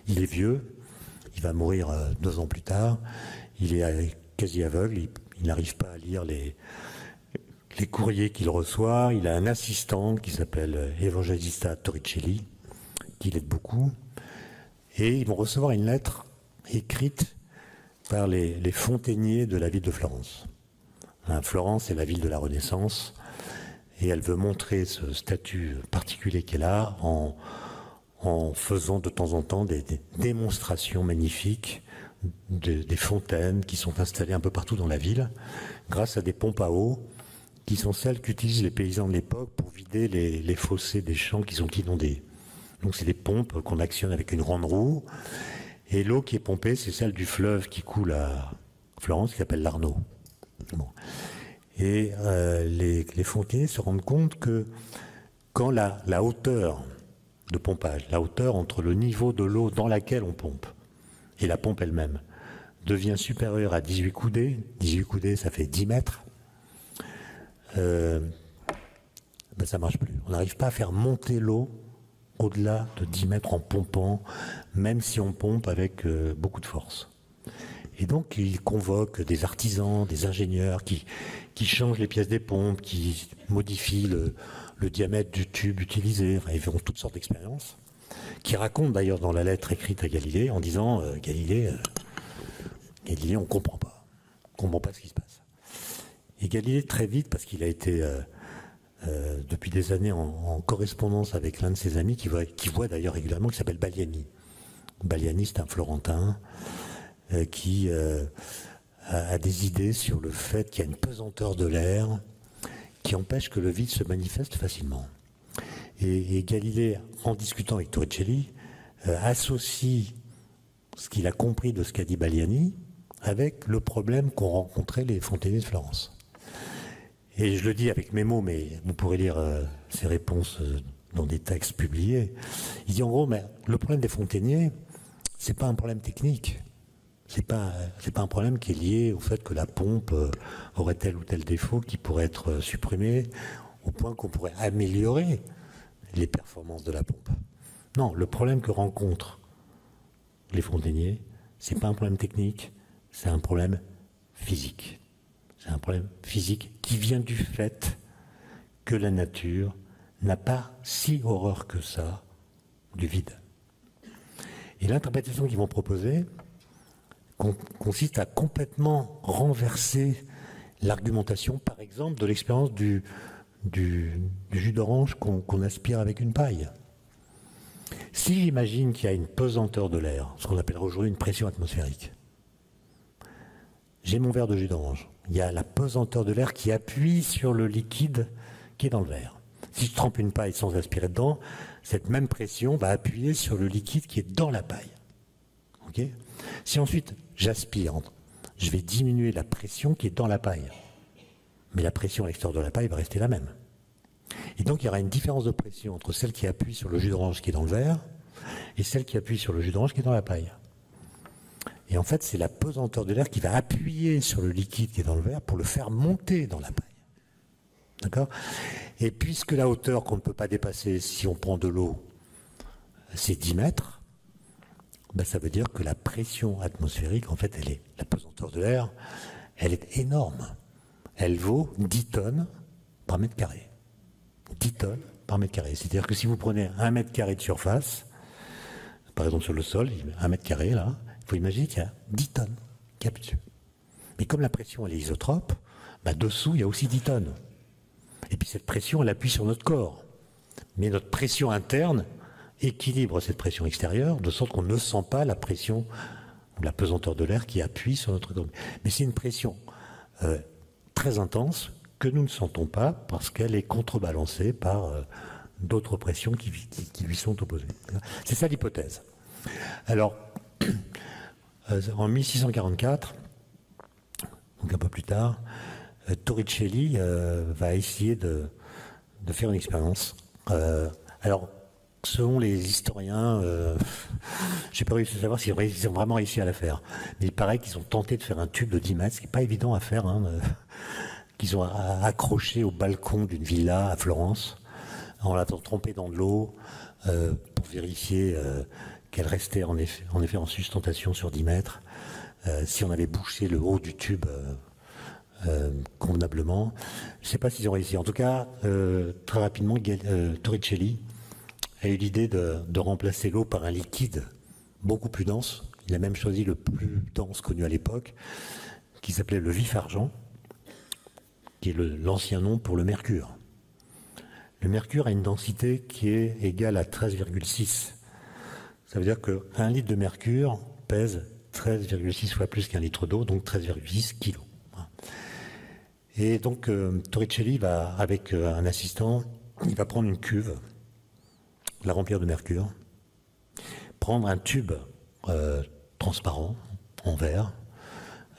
Il est vieux, il va mourir 2 ans plus tard. Il est quasi aveugle, il n'arrive pas à lire les courriers qu'il reçoit. Il a un assistant qui s'appelle Evangelista Torricelli, qui l'aide beaucoup. Et ils vont recevoir une lettre écrite par les fontainiers de la ville de Florence. Florence est la ville de la Renaissance, et elle veut montrer ce statut particulier qu'elle a en faisant de temps en temps des démonstrations magnifiques des fontaines qui sont installées un peu partout dans la ville, grâce à des pompes à eau, qui sont celles qu'utilisent les paysans de l'époque pour vider les fossés des champs qui sont inondés. Donc c'est des pompes qu'on actionne avec une grande roue, et l'eau qui est pompée, c'est celle du fleuve qui coule à Florence, qui s'appelle l'Arno. Bon. Et les fontainiers se rendent compte que quand la hauteur de pompage, la hauteur entre le niveau de l'eau dans laquelle on pompe et la pompe elle-même, devient supérieure à 18 coudées, 18 coudées ça fait 10 mètres, ça ne marche plus. On n'arrive pas à faire monter l'eau au-delà de 10 mètres en pompant, même si on pompe avec beaucoup de force. Et donc, il convoque des artisans, des ingénieurs qui changent les pièces des pompes, qui modifient le diamètre du tube utilisé. Enfin, ils font toutes sortes d'expériences, qui racontent d'ailleurs dans la lettre écrite à Galilée en disant Galilée, on ne comprend pas. On ne comprend pas ce qui se passe. Et Galilée, très vite, parce qu'il a été depuis des années en correspondance avec l'un de ses amis, qui voit d'ailleurs régulièrement, qui s'appelle Baliani. Baliani, c'est un Florentin qui a des idées sur le fait qu'il y a une pesanteur de l'air qui empêche que le vide se manifeste facilement. Et Galilée, en discutant avec Torricelli, associe ce qu'il a compris de ce qu'a dit Baliani avec le problème qu'ont rencontré les fontainiers de Florence. Et je le dis avec mes mots, mais vous pourrez lire ses réponses dans des textes publiés. Il dit en gros, mais le problème des fontainiers, c'est pas un problème technique. C'est pas un problème qui est lié au fait que la pompe aurait tel ou tel défaut qui pourrait être supprimé au point qu'on pourrait améliorer les performances de la pompe. Non, le problème que rencontrent les fontainiers, c'est pas un problème technique, c'est un problème physique. C'est un problème physique qui vient du fait que la nature n'a pas si horreur que ça du vide. Et l'interprétation qu'ils vont proposer consiste à complètement renverser l'argumentation, par exemple, de l'expérience du jus d'orange qu'on aspire avec une paille. Si j'imagine qu'il y a une pesanteur de l'air, ce qu'on appellerait aujourd'hui une pression atmosphérique, j'ai mon verre de jus d'orange. Il y a la pesanteur de l'air qui appuie sur le liquide qui est dans le verre. Si je trempe une paille sans aspirer dedans, cette même pression va appuyer sur le liquide qui est dans la paille. Okay ? Si ensuite j'aspire, je vais diminuer la pression qui est dans la paille. Mais la pression à l'extérieur de la paille va rester la même. Et donc il y aura une différence de pression entre celle qui appuie sur le jus d'orange qui est dans le verre et celle qui appuie sur le jus d'orange qui est dans la paille. Et en fait, c'est la pesanteur de l'air qui va appuyer sur le liquide qui est dans le verre pour le faire monter dans la paille. D'accord ? Et puisque la hauteur qu'on ne peut pas dépasser si on prend de l'eau, c'est 10 mètres, ben ça veut dire que la pression atmosphérique, en fait, la pesanteur de l'air, elle est énorme. Elle vaut 10 tonnes par mètre carré. 10 tonnes par mètre carré. C'est-à-dire que si vous prenez 1 mètre carré de surface, par exemple sur le sol, 1 mètre carré, là, il faut imaginer qu'il y a 10 tonnes qui appuient dessus. Mais comme la pression elle est isotrope, ben dessous il y a aussi 10 tonnes. Et puis cette pression elle appuie sur notre corps. Mais notre pression interne équilibre cette pression extérieure, de sorte qu'on ne sent pas la pression ou la pesanteur de l'air qui appuie sur notre corps. Mais c'est une pression très intense que nous ne sentons pas parce qu'elle est contrebalancée par d'autres pressions qui lui sont opposées. C'est ça l'hypothèse. Alors, en 1644, donc un peu plus tard, Torricelli va essayer de faire une expérience. Alors, selon les historiens, j'ai pas réussi à savoir s'ils ont vraiment réussi à la faire. Mais il paraît qu'ils ont tenté de faire un tube de 10 mètres, ce qui n'est pas évident à faire, hein, qu'ils ont accroché au balcon d'une villa à Florence, en la trempée dans de l'eau, pour vérifier qu'elle restait en effet en sustentation sur 10 mètres. Si on avait bouché le haut du tube convenablement, je ne sais pas s'ils ont réussi. En tout cas, très rapidement, Torricelli a eu l'idée de remplacer l'eau par un liquide beaucoup plus dense. Il a même choisi le plus dense connu à l'époque, qui s'appelait le vif-argent, qui est l'ancien nom pour le mercure. Le mercure a une densité qui est égale à 13,6. Ça veut dire qu'un litre de mercure pèse 13,6 fois plus qu'un litre d'eau, donc 13,6 kilos. Et donc Torricelli va, avec un assistant, il va prendre une cuve, la remplir de mercure, prendre un tube transparent, en verre,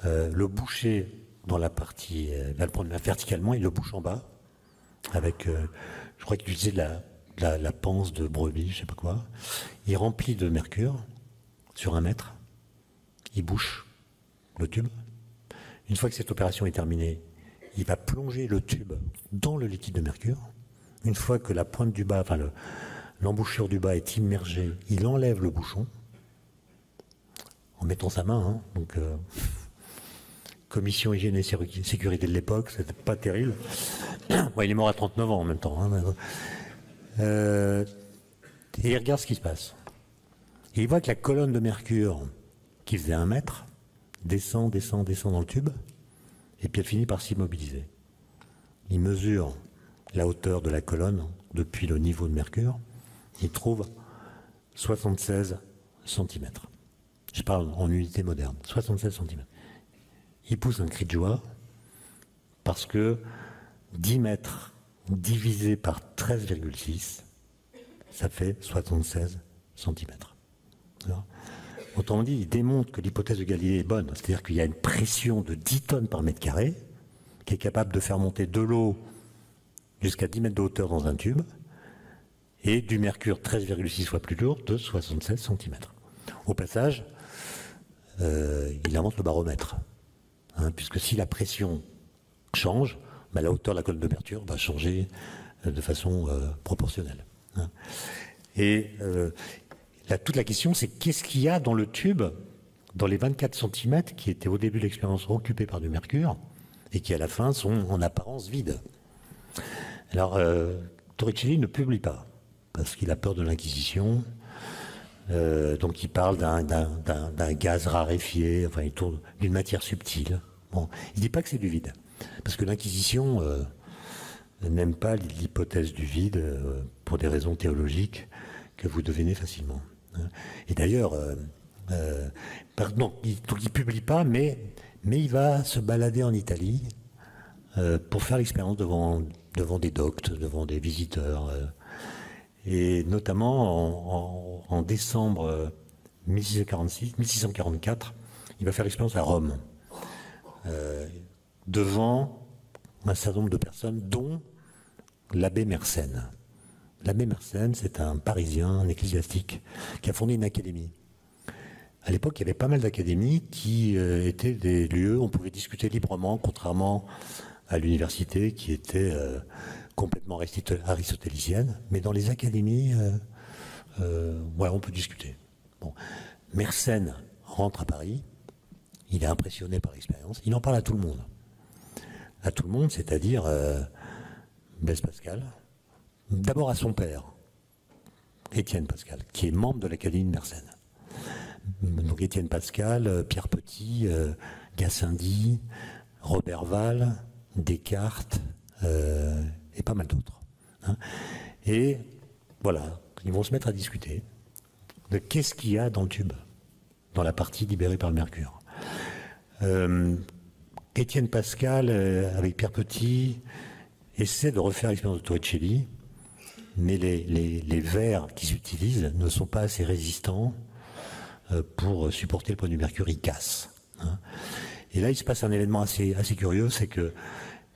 le boucher dans la partie, il va le prendre verticalement, il le bouche en bas, avec, je crois qu'il utilisait la panse de brebis, je sais pas quoi. Il remplit de mercure sur 1 mètre, il bouche le tube. Une fois que cette opération est terminée, il va plonger le tube dans le liquide de mercure. Une fois que la pointe du bas, enfin l'embouchure du bas est immergée, il enlève le bouchon en mettant sa main. Hein, donc, commission hygiène et sécurité de l'époque, c'était pas terrible. Bon, il est mort à 39 ans en même temps. Hein, et il regarde ce qui se passe. Et il voit que la colonne de mercure, qui faisait 1 mètre, descend dans le tube, et puis elle finit par s'immobiliser. Il mesure la hauteur de la colonne depuis le niveau de mercure, il trouve 76 cm. Je parle en unité moderne, 76 cm. Il pousse un cri de joie parce que 10 mètres divisé par 13,6, ça fait 76 cm. Autrement dit, il démontre que l'hypothèse de Galilée est bonne, c'est-à-dire qu'il y a une pression de 10 tonnes par mètre carré qui est capable de faire monter de l'eau jusqu'à 10 mètres de hauteur dans un tube et du mercure 13,6 fois plus lourd de 76 cm. Au passage, il invente le baromètre, hein, puisque si la pression change, ben la hauteur de la colonne de mercure va changer de façon proportionnelle. Hein. Et toute la question, c'est qu'est-ce qu'il y a dans le tube, dans les 24 cm qui étaient au début de l'expérience occupés par du mercure et qui à la fin sont en apparence vides. Alors, Torricelli ne publie pas parce qu'il a peur de l'Inquisition. Donc il parle d'un gaz raréfié, enfin il tourne d'une matière subtile. Bon, il ne dit pas que c'est du vide, parce que l'Inquisition n'aime pas l'hypothèse du vide pour des raisons théologiques que vous devinez facilement. Et d'ailleurs, donc il ne publie pas, mais il va se balader en Italie pour faire l'expérience devant des doctes, devant des visiteurs. Et notamment en décembre 1644, il va faire l'expérience à Rome, devant un certain nombre de personnes, dont l'abbé Mersenne. L'abbé Mersenne, c'est un Parisien, un ecclésiastique, qui a fondé une académie. À l'époque, il y avait pas mal d'académies qui étaient des lieux où on pouvait discuter librement, contrairement à l'université qui était complètement aristotélicienne. Mais dans les académies, voilà, on peut discuter. Bon. Mersenne rentre à Paris, il est impressionné par l'expérience, il en parle à tout le monde. À tout le monde, c'est-à-dire Blaise Pascal, d'abord à son père, Étienne Pascal, qui est membre de l'Académie de Mersenne. Donc Étienne Pascal, Pierre Petit, Gassendi, Robert Val, Descartes et pas mal d'autres. Hein. Et voilà, ils vont se mettre à discuter de qu'est-ce qu'il y a dans le tube, dans la partie libérée par le mercure. Étienne Pascal, avec Pierre Petit, essaie de refaire l'expérience de Torricelli, mais les verres qu'ils utilisent ne sont pas assez résistants pour supporter le poids du mercure, ils cassent. Hein. Et là, il se passe un événement assez curieux, c'est que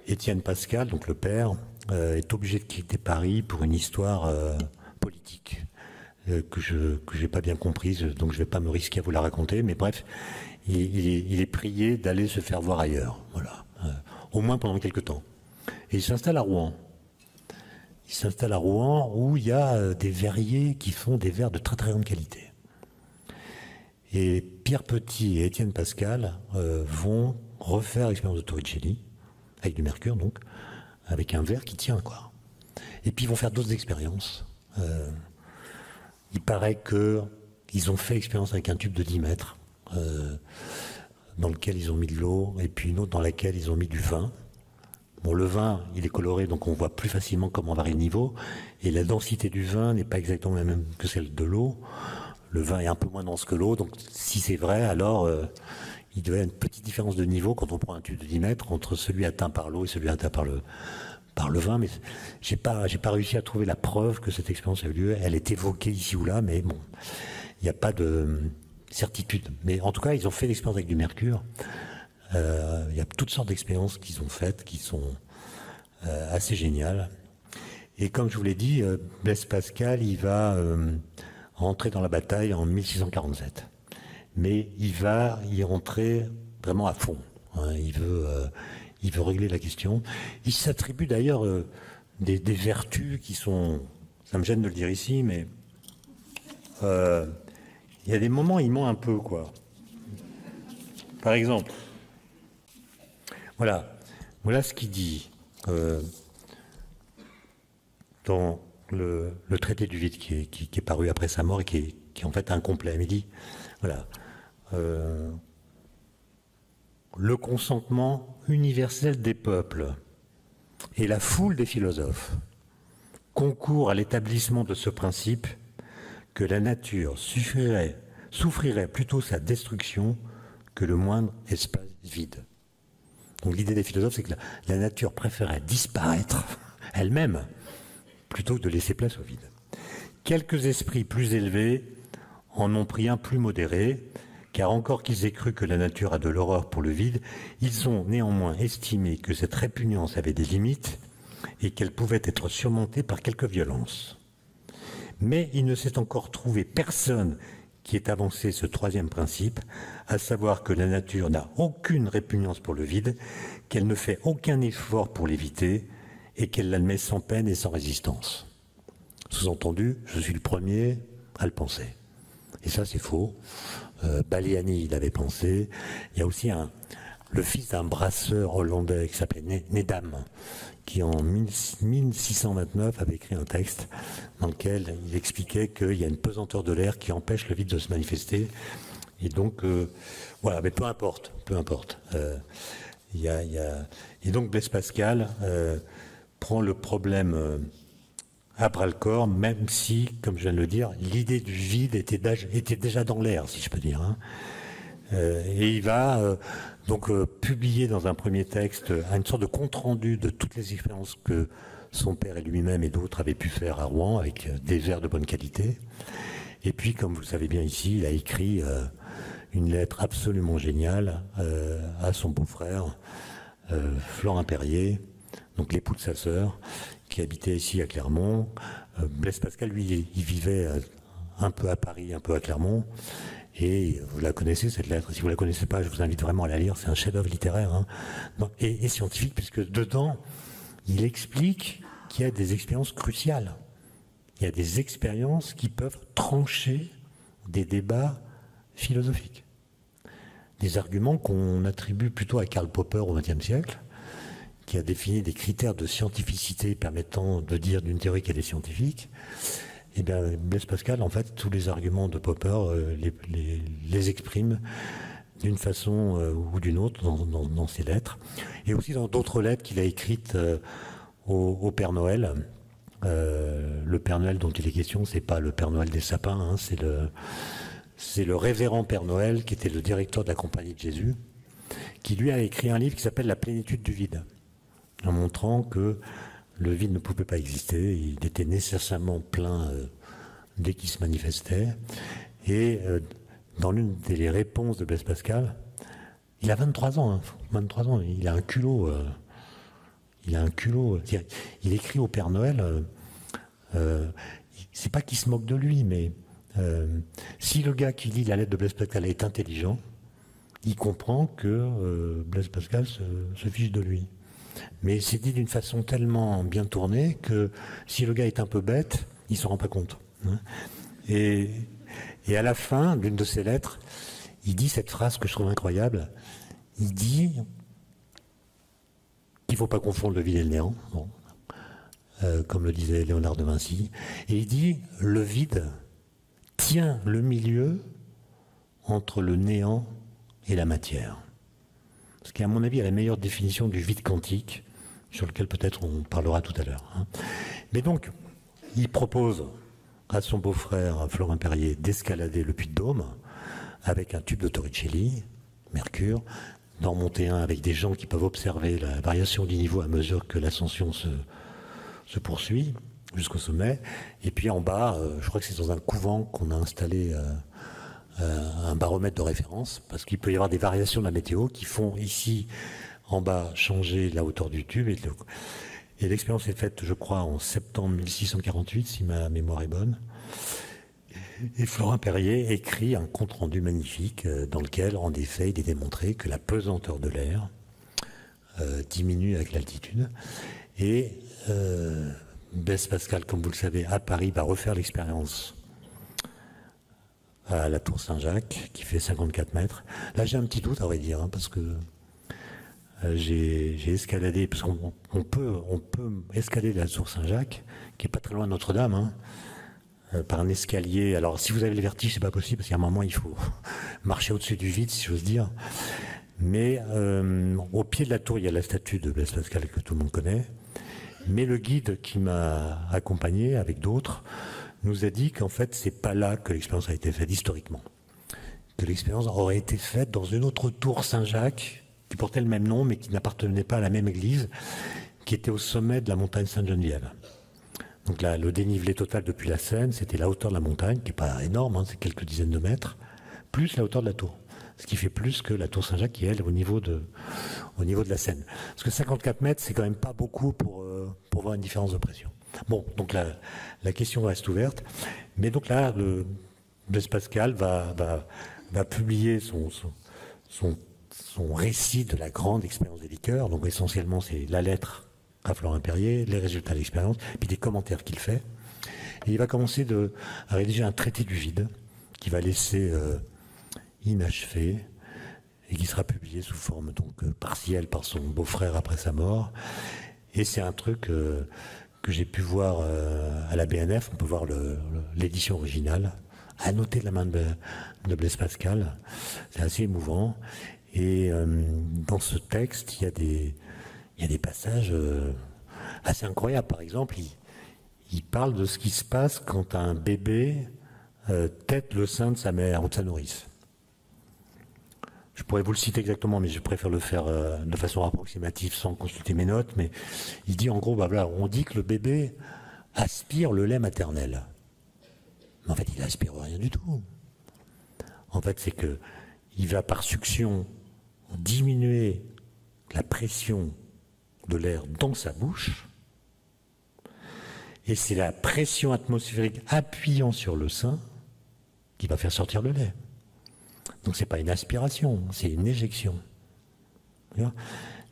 Étienne Pascal, donc le père, est obligé de quitter Paris pour une histoire politique. que j'ai pas bien comprise, donc je vais pas me risquer à vous la raconter, mais bref, il est prié d'aller se faire voir ailleurs, voilà, au moins pendant quelques temps. Et il s'installe à Rouen. Il s'installe à Rouen où il y a des verriers qui font des verres de très très grande qualité. Et Pierre Petit et Étienne Pascal vont refaire l'expérience de Torricelli, avec du mercure donc, avec un verre qui tient, quoi. Et puis ils vont faire d'autres expériences. Il paraît qu'ils ont fait l'expérience avec un tube de 10 mètres, dans lequel ils ont mis de l'eau, et puis une autre dans laquelle ils ont mis du vin. Bon, le vin, il est coloré, donc on voit plus facilement comment varie le niveau, et la densité du vin n'est pas exactement la même que celle de l'eau. Le vin est un peu moins dense que l'eau, donc si c'est vrai, alors il doit y avoir une petite différence de niveau quand on prend un tube de 10 mètres entre celui atteint par l'eau et celui atteint par le vin, mais j'ai pas réussi à trouver la preuve que cette expérience a eu lieu. Elle est évoquée ici ou là, mais bon, il n'y a pas de certitude. Mais en tout cas, ils ont fait l'expérience avec du mercure. Il y a toutes sortes d'expériences qu'ils ont faites, qui sont assez géniales. Et comme je vous l'ai dit, Blaise Pascal, il va rentrer dans la bataille en 1647. Mais il va y rentrer vraiment à fond. Hein. Il veut régler la question. Il s'attribue d'ailleurs des vertus qui sont... Ça me gêne de le dire ici, mais il y a des moments où il ment un peu, quoi. Par exemple, voilà ce qu'il dit dans le traité du vide qui est paru après sa mort et qui est en fait incomplet. Il dit, voilà, le consentement universel des peuples et la foule des philosophes concourent à l'établissement de ce principe que la nature souffrirait plutôt sa destruction que le moindre espace vide. Donc l'idée des philosophes, c'est que la nature préférait disparaître elle-même plutôt que de laisser place au vide. Quelques esprits plus élevés en ont pris un plus modéré, car encore qu'ils aient cru que la nature a de l'horreur pour le vide, ils ont néanmoins estimé que cette répugnance avait des limites et qu'elle pouvait être surmontée par quelque violence. Mais il ne s'est encore trouvé personne qui ait avancé ce troisième principe, à savoir que la nature n'a aucune répugnance pour le vide, qu'elle ne fait aucun effort pour l'éviter et qu'elle l'admet sans peine et sans résistance. Sous-entendu, je suis le premier à le penser. Et ça, c'est faux. Baliani, il avait pensé. Il y a aussi le fils d'un brasseur hollandais qui s'appelait Nedam, qui en 1629 avait écrit un texte dans lequel il expliquait qu'il y a une pesanteur de l'air qui empêche le vide de se manifester. Et donc, voilà, mais peu importe. Et donc Blaise Pascal prend le problème à bras-le-corps, même si, comme je viens de le dire, l'idée du vide était déjà dans l'air, si je peux dire. Hein. Et il va donc publier dans un premier texte une sorte de compte-rendu de toutes les expériences que son père et lui-même et d'autres avaient pu faire à Rouen avec des verres de bonne qualité. Et puis, comme vous le savez bien ici, il a écrit une lettre absolument géniale à son beau-frère, Florin Perrier, donc l'époux de sa sœur, qui habitait ici à Clermont. Blaise Pascal, lui, il vivait un peu à Paris, un peu à Clermont. Et vous la connaissez, cette lettre. Si vous ne la connaissez pas, je vous invite vraiment à la lire. C'est un chef-d'œuvre littéraire hein, et scientifique, puisque dedans, il explique qu'il y a des expériences cruciales. Il y a des expériences qui peuvent trancher des débats philosophiques. Des arguments qu'on attribue plutôt à Karl Popper au XXe siècle, qui a défini des critères de scientificité permettant de dire d'une théorie qu'elle est scientifique. Eh bien, Blaise Pascal, en fait, tous les arguments de Popper les exprime d'une façon ou d'une autre dans ses lettres. Et aussi dans d'autres lettres qu'il a écrites au Père Noël. Le Père Noël dont il est question, c'est pas le Père Noël des sapins, hein, c'est le révérend Père Noël, qui était le directeur de la Compagnie de Jésus, qui lui a écrit un livre qui s'appelle La plénitude du vide, en montrant que le vide ne pouvait pas exister, il était nécessairement plein dès qu'il se manifestait. Et dans l'une des réponses de Blaise Pascal, il a 23 ans, 23 ans, il a un culot. Il écrit au Père Noël, c'est pas qu'il se moque de lui, mais si le gars qui lit la lettre de Blaise Pascal est intelligent, il comprend que Blaise Pascal se fiche de lui. Mais c'est dit d'une façon tellement bien tournée que si le gars est un peu bête, il ne s'en rend pas compte. Hein. Et à la fin d'une de ses lettres, il dit cette phrase que je trouve incroyable. Il dit qu'il ne faut pas confondre le vide et le néant, bon, comme le disait Léonard de Vinci. Et il dit « Le vide tient le milieu entre le néant et la matière ». Ce qui, à mon avis, est la meilleure définition du vide quantique, sur lequel peut-être on parlera tout à l'heure. Hein. Mais donc, il propose à son beau-frère Florin Perrier d'escalader le Puy de Dôme avec un tube de Torricelli, Mercure, d'en monter un avec des gens qui peuvent observer la variation du niveau à mesure que l'ascension se poursuit jusqu'au sommet. Et puis en bas, je crois que c'est dans un couvent qu'on a installé un baromètre de référence, parce qu'il peut y avoir des variations de la météo qui font ici, en bas, changer la hauteur du tube. Et l'expérience est faite, je crois, en septembre 1648, si ma mémoire est bonne. Et Florin Perrier écrit un compte-rendu magnifique dans lequel, en effet, il est démontré que la pesanteur de l'air diminue avec l'altitude. Et Blaise Pascal, comme vous le savez, à Paris, va refaire l'expérience à la Tour Saint-Jacques, qui fait 54 mètres. Là, j'ai un petit doute, à vrai dire, hein, parce que j'ai escaladé, parce qu'on peut escalader la Tour Saint-Jacques, qui est pas très loin de Notre-Dame, hein, par un escalier. Alors, si vous avez le vertige, c'est pas possible, parce qu'à un moment, il faut marcher au-dessus du vide, si j'ose dire. Mais au pied de la tour, il y a la statue de Blaise Pascal que tout le monde connaît. Mais le guide qui m'a accompagné, avec d'autres, nous a dit qu'en fait, c'est pas là que l'expérience a été faite historiquement. Que l'expérience aurait été faite dans une autre tour Saint-Jacques, qui portait le même nom, mais qui n'appartenait pas à la même église, qui était au sommet de la montagne Sainte-Geneviève. Donc là, le dénivelé total depuis la Seine, c'était la hauteur de la montagne, qui n'est pas énorme, hein, c'est quelques dizaines de mètres, plus la hauteur de la tour. Ce qui fait plus que la tour Saint-Jacques, qui est, elle, au niveau de la Seine. Parce que 54 mètres, c'est quand même pas beaucoup pour voir une différence de pression. Bon, donc la question reste ouverte. Mais donc là, Blaise Pascal va publier son récit de la grande expérience des liqueurs. Donc essentiellement, c'est la lettre à Florin Perrier, les résultats de l'expérience, puis des commentaires qu'il fait. Et il va commencer à rédiger un traité du vide qui va laisser inachevé et qui sera publié sous forme donc partielle par son beau-frère après sa mort. Et c'est un truc que j'ai pu voir à la BNF. On peut voir l'édition originale, annotée de la main de Blaise Pascal. C'est assez émouvant. Et dans ce texte, il y a des passages assez incroyables. Par exemple, il parle de ce qui se passe quand un bébé tète le sein de sa mère ou de sa nourrice. Je pourrais vous le citer exactement, mais je préfère le faire de façon approximative sans consulter mes notes. Mais il dit en gros, voilà, on dit que le bébé aspire le lait maternel. Mais en fait, il aspire rien du tout. En fait, c'est que il va par succion diminuer la pression de l'air dans sa bouche. Et c'est la pression atmosphérique appuyant sur le sein qui va faire sortir le lait. Donc c'est pas une aspiration, c'est une éjection.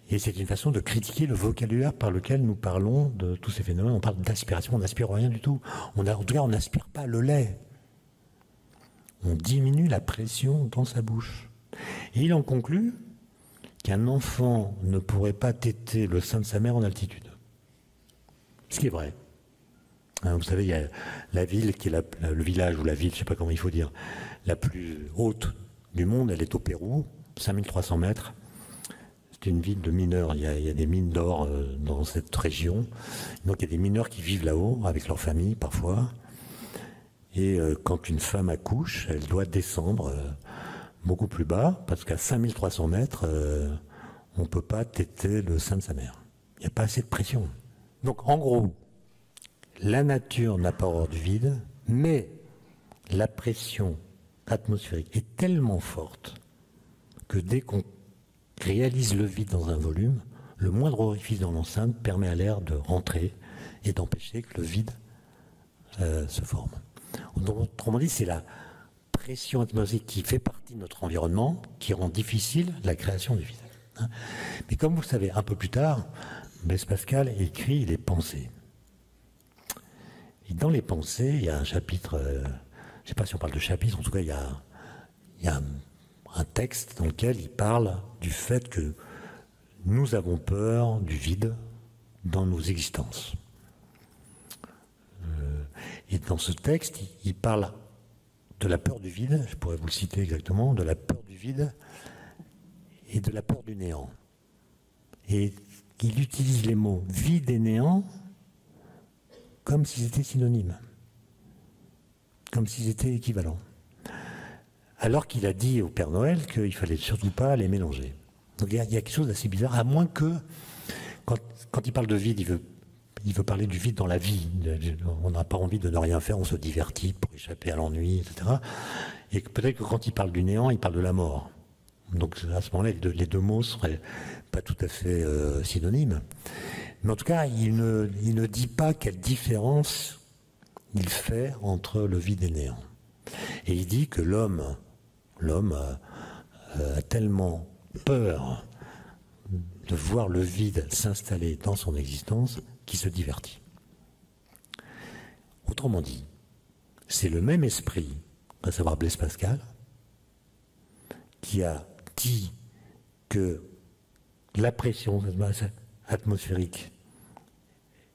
Et c'est une façon de critiquer le vocabulaire par lequel nous parlons de tous ces phénomènes. On parle d'aspiration, on n'aspire rien du tout. En tout cas, on n'aspire pas le lait. On diminue la pression dans sa bouche. Et il en conclut qu'un enfant ne pourrait pas téter le sein de sa mère en altitude. Ce qui est vrai. Hein, vous savez, il y a la ville qui est le village ou la ville, je ne sais pas comment il faut dire, la plus haute du monde, elle est au Pérou, 5300 mètres. C'est une ville de mineurs. Il y a des mines d'or dans cette région. Donc il y a des mineurs qui vivent là-haut, avec leur famille parfois. Et quand une femme accouche, elle doit descendre beaucoup plus bas, parce qu'à 5300 mètres, on ne peut pas téter le sein de sa mère. Il n'y a pas assez de pression. Donc en gros, la nature n'a pas horreur du vide, mais la pression atmosphérique est tellement forte que dès qu'on réalise le vide dans un volume, le moindre orifice dans l'enceinte permet à l'air de rentrer et d'empêcher que le vide se forme. Autrement dit, c'est la pression atmosphérique qui fait partie de notre environnement qui rend difficile la création du vide. Mais comme vous le savez, un peu plus tard, Blaise Pascal écrit les pensées. Et dans les pensées, il y a un chapitre, je ne sais pas si on parle de chapitre, en tout cas, il y a un texte dans lequel il parle du fait que nous avons peur du vide dans nos existences. Et dans ce texte, il parle de la peur du vide, je pourrais vous le citer exactement, de la peur du vide et de la peur du néant. Et il utilise les mots vide et néant comme s'ils étaient synonymes, comme s'ils étaient équivalents. Alors qu'il a dit au Père Noël qu'il ne fallait surtout pas les mélanger. Donc il y a quelque chose d'assez bizarre, à moins que, quand il parle de vide, il veut parler du vide dans la vie. On n'a pas envie de ne rien faire, on se divertit pour échapper à l'ennui, etc. Et peut-être que quand il parle du néant, il parle de la mort. Donc à ce moment-là, les deux mots ne seraient pas tout à fait synonymes. Mais en tout cas, il ne dit pas quelle différence il fait entre le vide et le néant. Et il dit que l'homme a tellement peur de voir le vide s'installer dans son existence qu'il se divertit. Autrement dit, c'est le même esprit, à savoir Blaise Pascal, qui a dit que la pression atmosphérique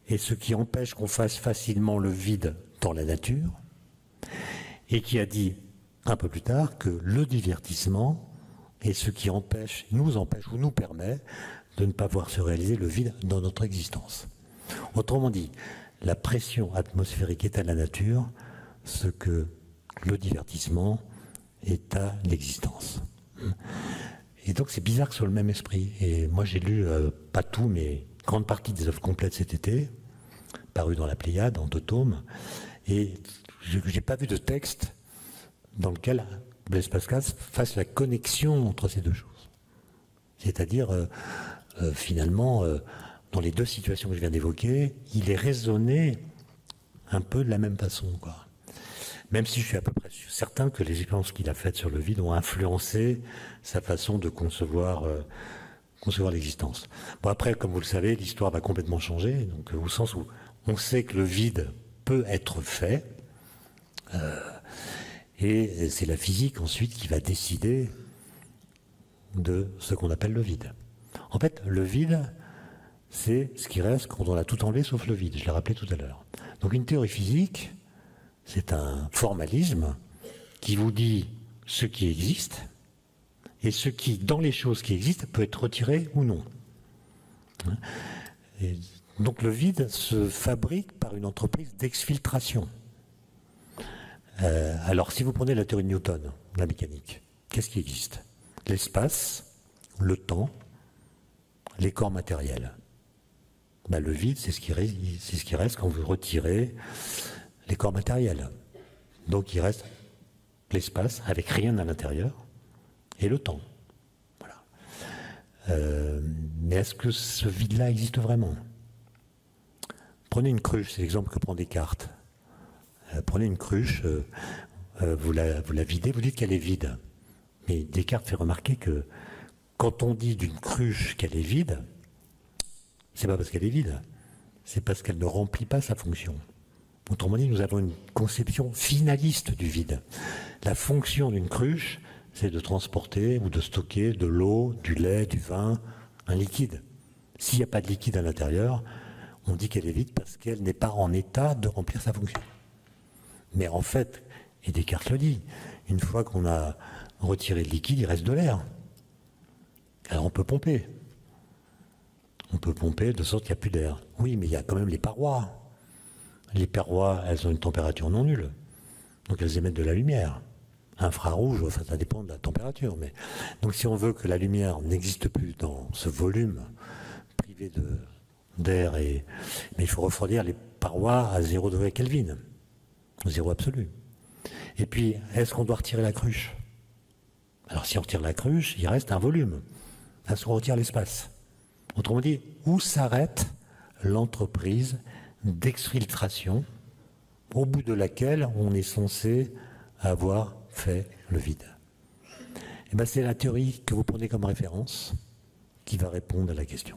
est ce qui empêche qu'on fasse facilement le vide dans la nature, et qui a dit un peu plus tard que le divertissement est ce qui nous empêche ou nous permet de ne pas voir se réaliser le vide dans notre existence. Autrement dit, la pression atmosphérique est à la nature ce que le divertissement est à l'existence. Et donc c'est bizarre que ce soit le même esprit. Et moi j'ai lu, pas tout, mais grande partie des œuvres complètes cet été, parues dans la Pléiade, en 2 tomes, et je n'ai pas vu de texte dans lequel Blaise Pascal fasse la connexion entre ces deux choses. C'est-à-dire, finalement, dans les 2 situations que je viens d'évoquer, il est raisonné un peu de la même façon, quoi. Même si je suis à peu près certain que les expériences qu'il a faites sur le vide ont influencé sa façon de concevoir l'existence. Bon, après, comme vous le savez, l'histoire va complètement changer, donc au sens où on sait que le vide peut être fait, et c'est la physique ensuite qui va décider de ce qu'on appelle le vide. En fait, le vide, c'est ce qui reste quand on a tout enlevé sauf le vide, je l'ai rappelé tout à l'heure. Donc une théorie physique, c'est un formalisme qui vous dit ce qui existe et ce qui, dans les choses qui existent, peut être retiré ou non. Et donc le vide se fabrique par une entreprise d'exfiltration. Alors si vous prenez la théorie de Newton, la mécanique, qu'est-ce qui existe? L'espace, le temps, les corps matériels. Ben, le vide, c'est ce qui reste quand vous retirez les corps matériels. Donc il reste l'espace avec rien à l'intérieur et le temps. Voilà. Mais est-ce que ce vide-là existe vraiment? Prenez une cruche, c'est l'exemple que prend Descartes. Prenez une cruche, vous la videz, vous dites qu'elle est vide. Mais Descartes fait remarquer que quand on dit d'une cruche qu'elle est vide, c'est pas parce qu'elle est vide, c'est parce qu'elle ne remplit pas sa fonction. Autrement dit, nous avons une conception finaliste du vide. La fonction d'une cruche, c'est de transporter ou de stocker de l'eau, du lait, du vin, un liquide. S'il n'y a pas de liquide à l'intérieur, on dit qu'elle est vide parce qu'elle n'est pas en état de remplir sa fonction. Mais en fait, et Descartes le dit, une fois qu'on a retiré le liquide, il reste de l'air. Alors on peut pomper. On peut pomper de sorte qu'il n'y a plus d'air. Oui, mais il y a quand même les parois. Les parois, elles ont une température non nulle. Donc elles émettent de la lumière. Infrarouge, enfin ça dépend de la température. Mais... Donc si on veut que la lumière n'existe plus dans ce volume privé d'air, mais il faut refroidir les parois à 0 degré Kelvin. 0 absolu. Et puis, est-ce qu'on doit retirer la cruche? Alors si on retire la cruche, il reste un volume. Est-ce qu'on retire l'espace? Autrement dit, où s'arrête l'entreprise d'exfiltration au bout de laquelle on est censé avoir fait le vide. Et bien, c'est la théorie que vous prenez comme référence qui va répondre à la question.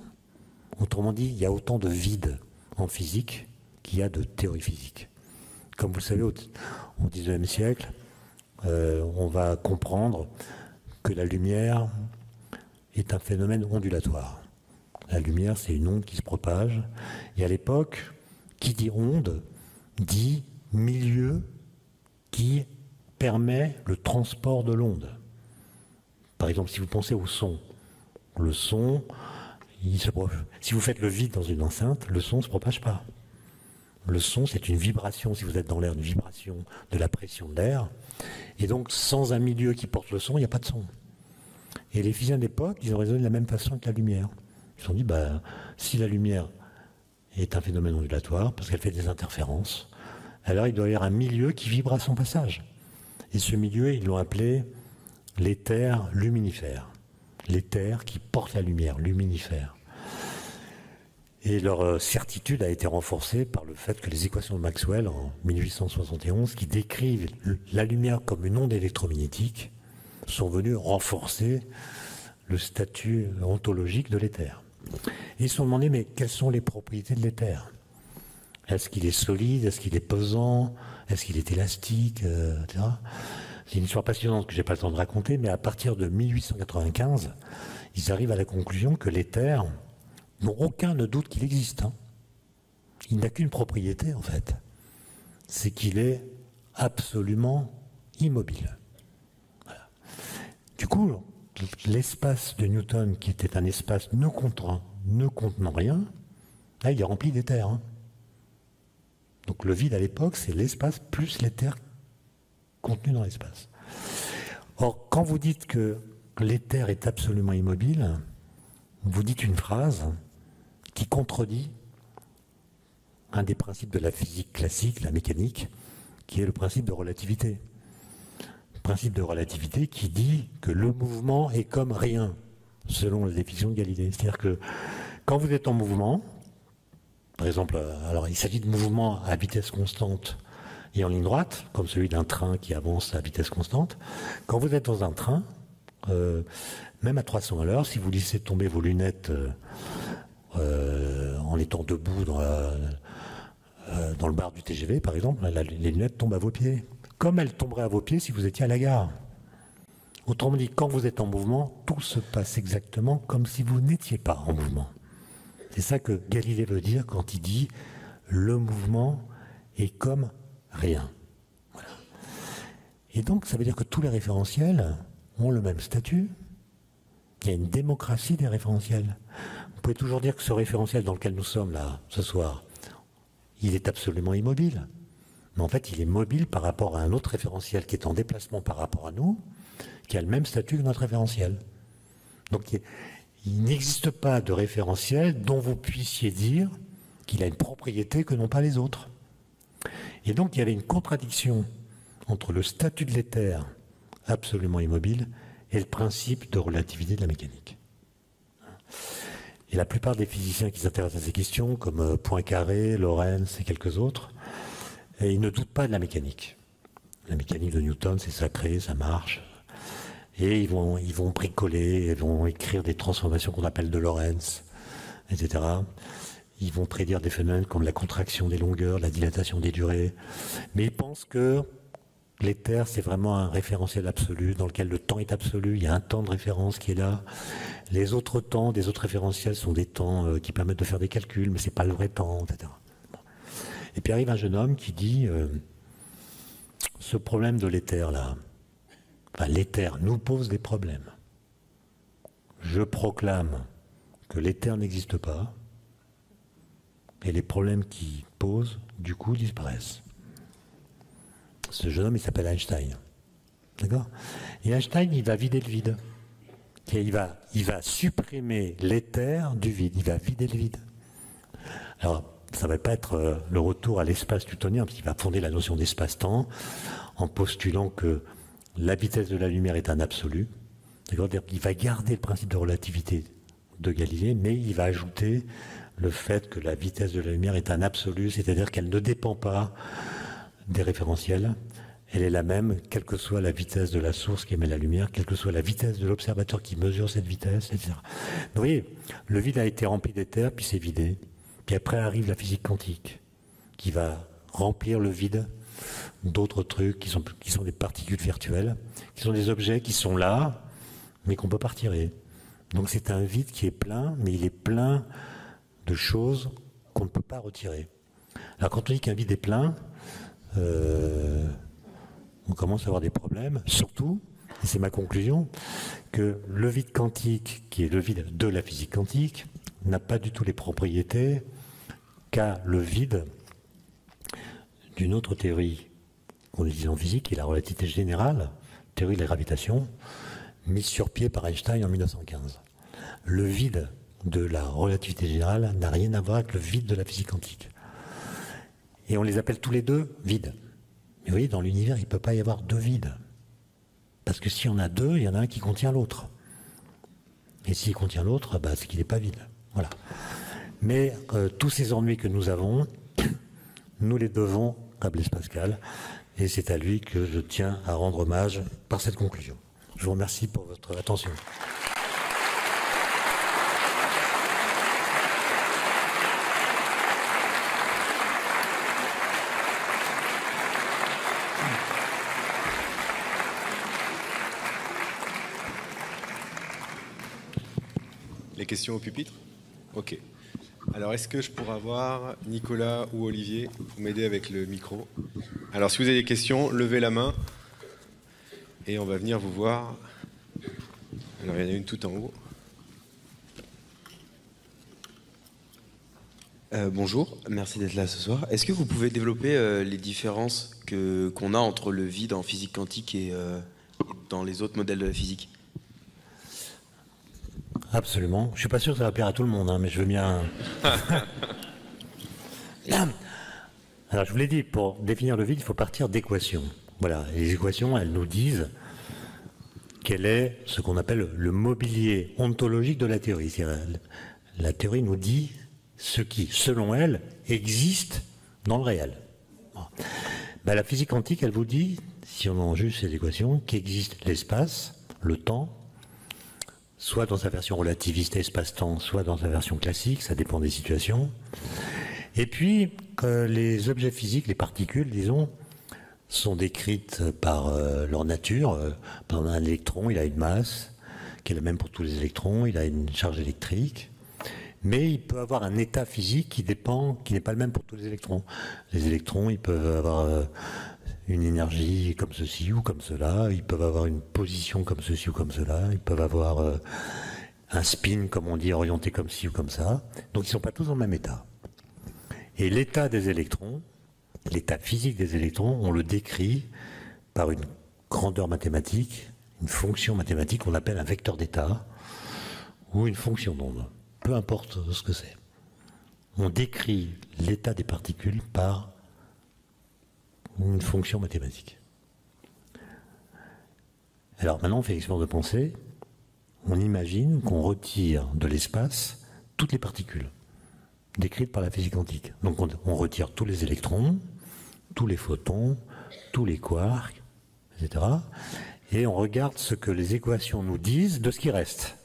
Autrement dit, il y a autant de vide en physique qu'il y a de théorie physique. Comme vous le savez, au XIXe siècle, on va comprendre que la lumière est un phénomène ondulatoire. La lumière, c'est une onde qui se propage. Et à l'époque, qui dit onde, dit milieu qui permet le transport de l'onde. Par exemple, si vous pensez au son, le son, si vous faites le vide dans une enceinte, le son ne se propage pas. Le son, c'est une vibration, si vous êtes dans l'air, une vibration de la pression de l'air. Et donc, sans un milieu qui porte le son, il n'y a pas de son. Et les physiciens d'époque, ils ont raisonné de la même façon que la lumière. Ils se sont dit, si la lumière est un phénomène ondulatoire, parce qu'elle fait des interférences, alors il doit y avoir un milieu qui vibre à son passage. Et ce milieu, ils l'ont appelé l'éther luminifère. L'éther qui porte la lumière, luminifère. Et leur certitude a été renforcée par le fait que les équations de Maxwell, en 1871, qui décrivent la lumière comme une onde électromagnétique, sont venues renforcer le statut ontologique de l'éther. Et ils se sont demandé, mais quelles sont les propriétés de l'éther? Est-ce qu'il est solide? Est-ce qu'il est pesant? Est-ce qu'il est élastique, etc. C'est une histoire passionnante que je n'ai pas le temps de raconter, mais à partir de 1895, ils arrivent à la conclusion que l'éther, dont aucun ne doute qu'il existe, il n'a qu'une propriété en fait, c'est qu'il est absolument immobile. Voilà. Du coup, l'espace de Newton, qui était un espace ne contenant rien, là il est rempli d'éther. Donc le vide à l'époque, c'est l'espace plus l'éther contenu dans l'espace. Or, quand vous dites que l'éther est absolument immobile, vous dites une phrase qui contredit un des principes de la physique classique, la mécanique, qui est le principe de relativité. Le principe de relativité qui dit que le mouvement est comme rien, selon la définition de Galilée. C'est-à-dire que quand vous êtes en mouvement, par exemple, alors il s'agit de mouvements à vitesse constante et en ligne droite, comme celui d'un train qui avance à vitesse constante. Quand vous êtes dans un train, même à 300 à l'heure, si vous laissez tomber vos lunettes en étant debout dans le bar du TGV, par exemple, les lunettes tombent à vos pieds. Comme elles tomberaient à vos pieds si vous étiez à la gare. Autrement dit, quand vous êtes en mouvement, tout se passe exactement comme si vous n'étiez pas en mouvement. C'est ça que Galilée veut dire quand il dit « le mouvement est comme rien ». Voilà. Et donc, ça veut dire que tous les référentiels ont le même statut. Il y a une démocratie des référentiels. Vous pouvez toujours dire que ce référentiel dans lequel nous sommes là, ce soir, il est absolument immobile. Mais en fait, il est mobile par rapport à un autre référentiel qui est en déplacement par rapport à nous, qui a le même statut que notre référentiel. Donc, il n'existe pas de référentiel dont vous puissiez dire qu'il a une propriété que n'ont pas les autres. Et donc, il y avait une contradiction entre le statut de l'éther absolument immobile et le principe de relativité de la mécanique. Et la plupart des physiciens qui s'intéressent à ces questions, comme Poincaré, Lorentz et quelques autres, et ils ne doutent pas de la mécanique. La mécanique de Newton, c'est sacré, ça marche. Et ils vont bricoler, ils vont écrire des transformations qu'on appelle de Lorentz, etc. Ils vont prédire des phénomènes comme la contraction des longueurs, la dilatation des durées. Mais ils pensent que l'éther, c'est vraiment un référentiel absolu, dans lequel le temps est absolu, il y a un temps de référence qui est là. Les autres temps des autres référentiels sont des temps qui permettent de faire des calculs, mais ce n'est pas le vrai temps, etc. Et puis arrive un jeune homme qui dit ce problème de l'éther là, l'éther nous pose des problèmes. Je proclame que l'éther n'existe pas et les problèmes qu'il pose, du coup, disparaissent. Ce jeune homme, il s'appelle Einstein. D'accord ? Et Einstein, il va vider le vide. Et il va supprimer l'éther du vide. Il va vider le vide. Alors, ça ne va pas être le retour à l'espace newtonien, parce qu'il va fonder la notion d'espace-temps en postulant que la vitesse de la lumière est un absolu. Il va garder le principe de relativité de Galilée, mais il va ajouter le fait que la vitesse de la lumière est un absolu, c'est-à-dire qu'elle ne dépend pas des référentiels, elle est la même, quelle que soit la vitesse de la source qui émet la lumière, quelle que soit la vitesse de l'observateur qui mesure cette vitesse, etc. Donc, vous voyez, le vide a été rempli d'éther, puis c'est vidé. Puis après arrive la physique quantique, qui va remplir le vide d'autres trucs qui sont des particules virtuelles, qui sont des objets qui sont là, mais qu'on ne peut pas retirer. Donc c'est un vide qui est plein, mais il est plein de choses qu'on ne peut pas retirer. Alors quand on dit qu'un vide est plein, on commence à avoir des problèmes, surtout, et c'est ma conclusion, que le vide quantique, qui est le vide de la physique quantique, n'a pas du tout les propriétés qu'a le vide d'une autre théorie qu'on utilise en physique, qui est la relativité générale, théorie de la gravitation, mise sur pied par Einstein en 1915. Le vide de la relativité générale n'a rien à voir avec le vide de la physique quantique. Et on les appelle tous les deux vides. Mais vous voyez, dans l'univers, il ne peut pas y avoir deux vides. Parce que s'il y en a deux, il y en a un qui contient l'autre. Et s'il contient l'autre, c'est qu'il n'est pas vide. Voilà. Mais tous ces ennuis que nous avons, nous les devons à Blaise Pascal. Et c'est à lui que je tiens à rendre hommage par cette conclusion. Je vous remercie pour votre attention. Les questions au pupitre? Ok. Alors, est-ce que je pourrais avoir Nicolas ou Olivier pour m'aider avec le micro? Alors, si vous avez des questions, levez la main et on va venir vous voir. Alors, il y en a une tout en haut. Bonjour, merci d'être là ce soir. Est-ce que vous pouvez développer les différences qu'on a entre le vide en physique quantique et dans les autres modèles de la physique? Absolument. Je ne suis pas sûr que ça va plaire à tout le monde, mais je veux bien... Alors, je vous l'ai dit, pour définir le vide, il faut partir d'équations. Voilà, les équations, elles nous disent quel est ce qu'on appelle le mobilier ontologique de la théorie. La théorie nous dit ce qui, selon elle, existe dans le réel. La physique quantique, elle vous dit, si on en juge ces équations, qu'existe l'espace, le temps, soit dans sa version relativiste espace-temps, soit dans sa version classique, ça dépend des situations. Et puis, les objets physiques, les particules, disons, sont décrites par leur nature. Par exemple, un électron, il a une masse, qui est la même pour tous les électrons, il a une charge électrique, mais il peut avoir un état physique qui n'est pas le même pour tous les électrons. Les électrons, ils peuvent avoir une énergie comme ceci ou comme cela, ils peuvent avoir une position comme ceci ou comme cela, ils peuvent avoir un spin, comme on dit, orienté comme ci ou comme ça. Donc ils ne sont pas tous dans le même état. Et l'état des électrons, l'état physique des électrons, on le décrit par une grandeur mathématique, une fonction mathématique qu'on appelle un vecteur d'état ou une fonction d'onde, peu importe ce que c'est. On décrit l'état des particules par une fonction mathématique. Alors maintenant, on fait l'expérience de pensée. On imagine qu'on retire de l'espace toutes les particules décrites par la physique quantique. Donc on retire tous les électrons, tous les photons, tous les quarks, etc. Et on regarde ce que les équations nous disent de ce qui reste.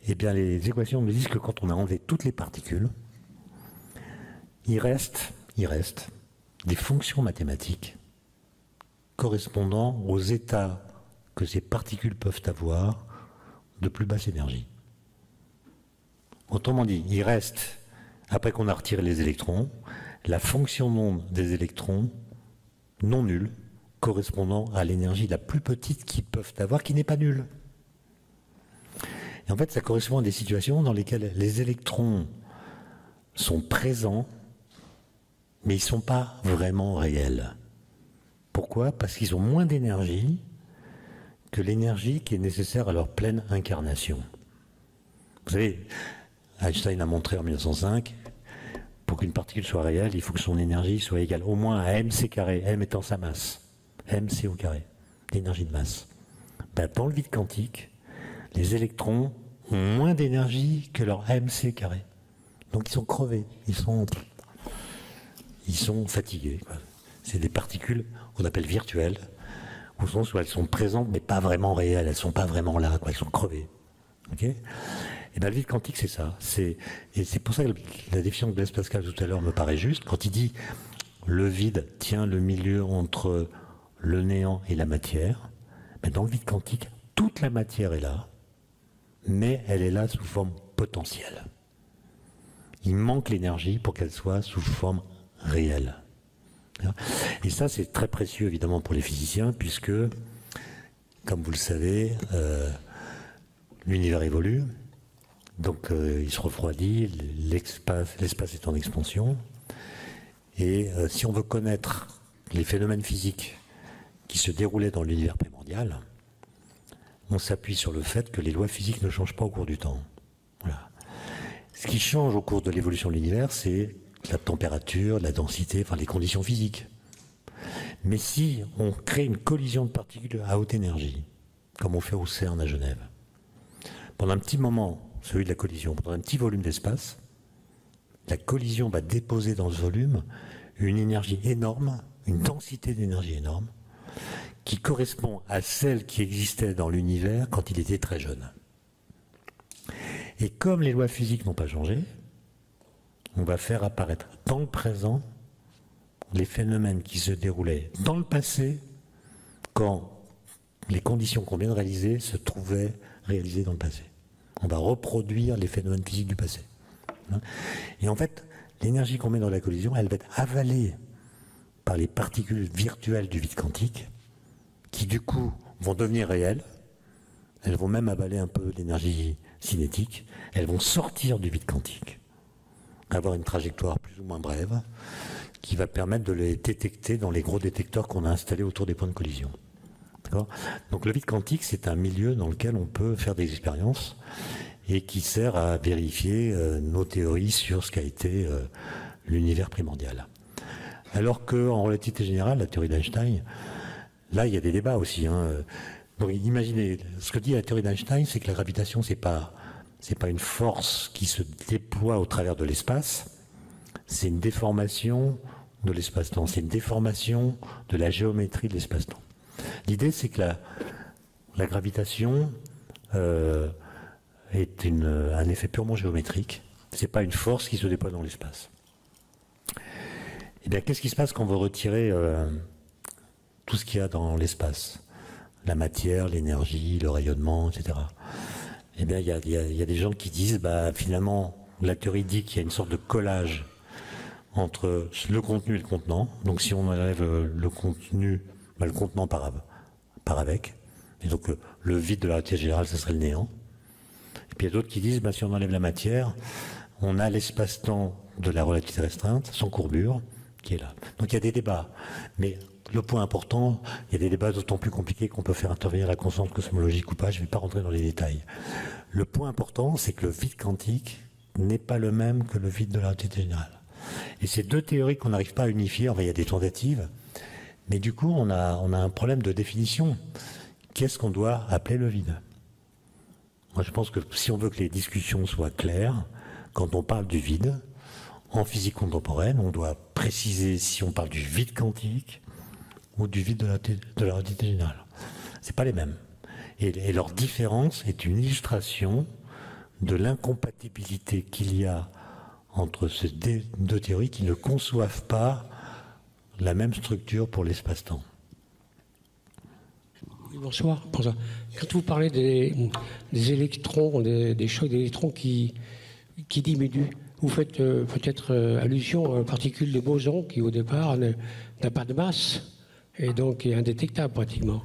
Eh bien, les équations nous disent que quand on a enlevé toutes les particules, il reste des fonctions mathématiques correspondant aux états que ces particules peuvent avoir de plus basse énergie. Autrement dit, il reste, après qu'on a retiré les électrons, la fonction d'onde des électrons non nulle, correspondant à l'énergie la plus petite qu'ils peuvent avoir, qui n'est pas nulle. Et en fait, ça correspond à des situations dans lesquelles les électrons sont présents, mais ils ne sont pas vraiment réels. Pourquoi? Parce qu'ils ont moins d'énergie que l'énergie qui est nécessaire à leur pleine incarnation. Vous savez, Einstein a montré en 1905, pour qu'une particule soit réelle, il faut que son énergie soit égale au moins à mc carré, m étant sa masse, mc au carré, l'énergie de masse. Dans le vide quantique, les électrons ont moins d'énergie que leur mc carré. Donc ils sont crevés, ils sont ils sont fatigués. C'est des particules qu'on appelle virtuelles, au sens où elles sont présentes mais pas vraiment réelles, elles ne sont pas vraiment là, elles sont crevées. Okay, et bien le vide quantique, c'est ça. Et c'est pour ça que la définition de Blaise Pascal tout à l'heure me paraît juste. Quand il dit le vide tient le milieu entre le néant et la matière, mais dans le vide quantique, toute la matière est là, mais elle est là sous forme potentielle. Il manque l'énergie pour qu'elle soit sous forme réelle. Et ça, c'est très précieux évidemment pour les physiciens, puisque, comme vous le savez, l'univers évolue. Donc il se refroidit, l'espace est en expansion. Et si on veut connaître les phénomènes physiques qui se déroulaient dans l'univers primordial, on s'appuie sur le fait que les lois physiques ne changent pas au cours du temps. Voilà. Ce qui change au cours de l'évolution de l'univers, c'est la température, la densité, enfin les conditions physiques. Mais si on crée une collision de particules à haute énergie, comme on fait au CERN à Genève, pendant un petit moment, celui de la collision, pendant un petit volume d'espace, la collision va déposer dans ce volume une énergie énorme, une densité d'énergie énorme, qui correspond à celle qui existait dans l'univers quand il était très jeune. Et comme les lois physiques n'ont pas changé, on va faire apparaître dans le présent les phénomènes qui se déroulaient dans le passé quand les conditions qu'on vient de réaliser se trouvaient réalisées dans le passé. On va reproduire les phénomènes physiques du passé. Et en fait, l'énergie qu'on met dans la collision, elle va être avalée par les particules virtuelles du vide quantique, qui du coup vont devenir réelles. Elles vont même avaler un peu l'énergie cinétique. Elles vont sortir du vide quantique, avoir une trajectoire plus ou moins brève, qui va permettre de les détecter dans les gros détecteurs qu'on a installés autour des points de collision. Donc le vide quantique, c'est un milieu dans lequel on peut faire des expériences et qui sert à vérifier nos théories sur ce qu'a été l'univers primordial. Alors qu'en relativité générale, la théorie d'Einstein, là il y a des débats aussi. Donc imaginez, ce que dit la théorie d'Einstein, c'est que la gravitation, c'est pas une force qui se déploie au travers de l'espace, c'est une déformation de l'espace-temps, c'est une déformation de la géométrie de l'espace-temps. L'idée, c'est que la gravitation est un effet purement géométrique. Ce n'est pas une force qui se déploie dans l'espace. Eh bien, qu'est-ce qui se passe quand on veut retirer tout ce qu'il y a dans l'espace? La matière, l'énergie, le rayonnement, etc. Eh bien, il y a des gens qui disent, finalement, la théorie dit qu'il y a une sorte de collage entre le contenu et le contenant. Donc, si on enlève le contenu, le contenant part avec. Et donc, le vide de la relativité générale, ce serait le néant. Et puis, il y a d'autres qui disent, si on enlève la matière, on a l'espace-temps de la relativité restreinte, sans courbure, qui est là. Donc, il y a des débats. Mais le point important, il y a des débats d'autant plus compliqués qu'on peut faire intervenir la constante cosmologique ou pas. Je ne vais pas rentrer dans les détails. Le point important, c'est que le vide quantique n'est pas le même que le vide de la relativité générale. Et ces deux théories qu'on n'arrive pas à unifier, enfin, il y a des tentatives, mais du coup, on a un problème de définition. Qu'est-ce qu'on doit appeler le vide? Moi, je pense que si on veut que les discussions soient claires, quand on parle du vide, en physique contemporaine, on doit préciser si on parle du vide quantique ou du vide de la relativité générale. Ce n'est pas les mêmes. Et leur différence est une illustration de l'incompatibilité qu'il y a entre ces deux théories qui ne conçoivent pas la même structure pour l'espace-temps. Bonsoir. Quand vous parlez des électrons, des chocs d'électrons qui diminuent, vous faites peut-être allusion aux particules de boson qui, au départ, n'a pas de masse et donc est indétectable pratiquement.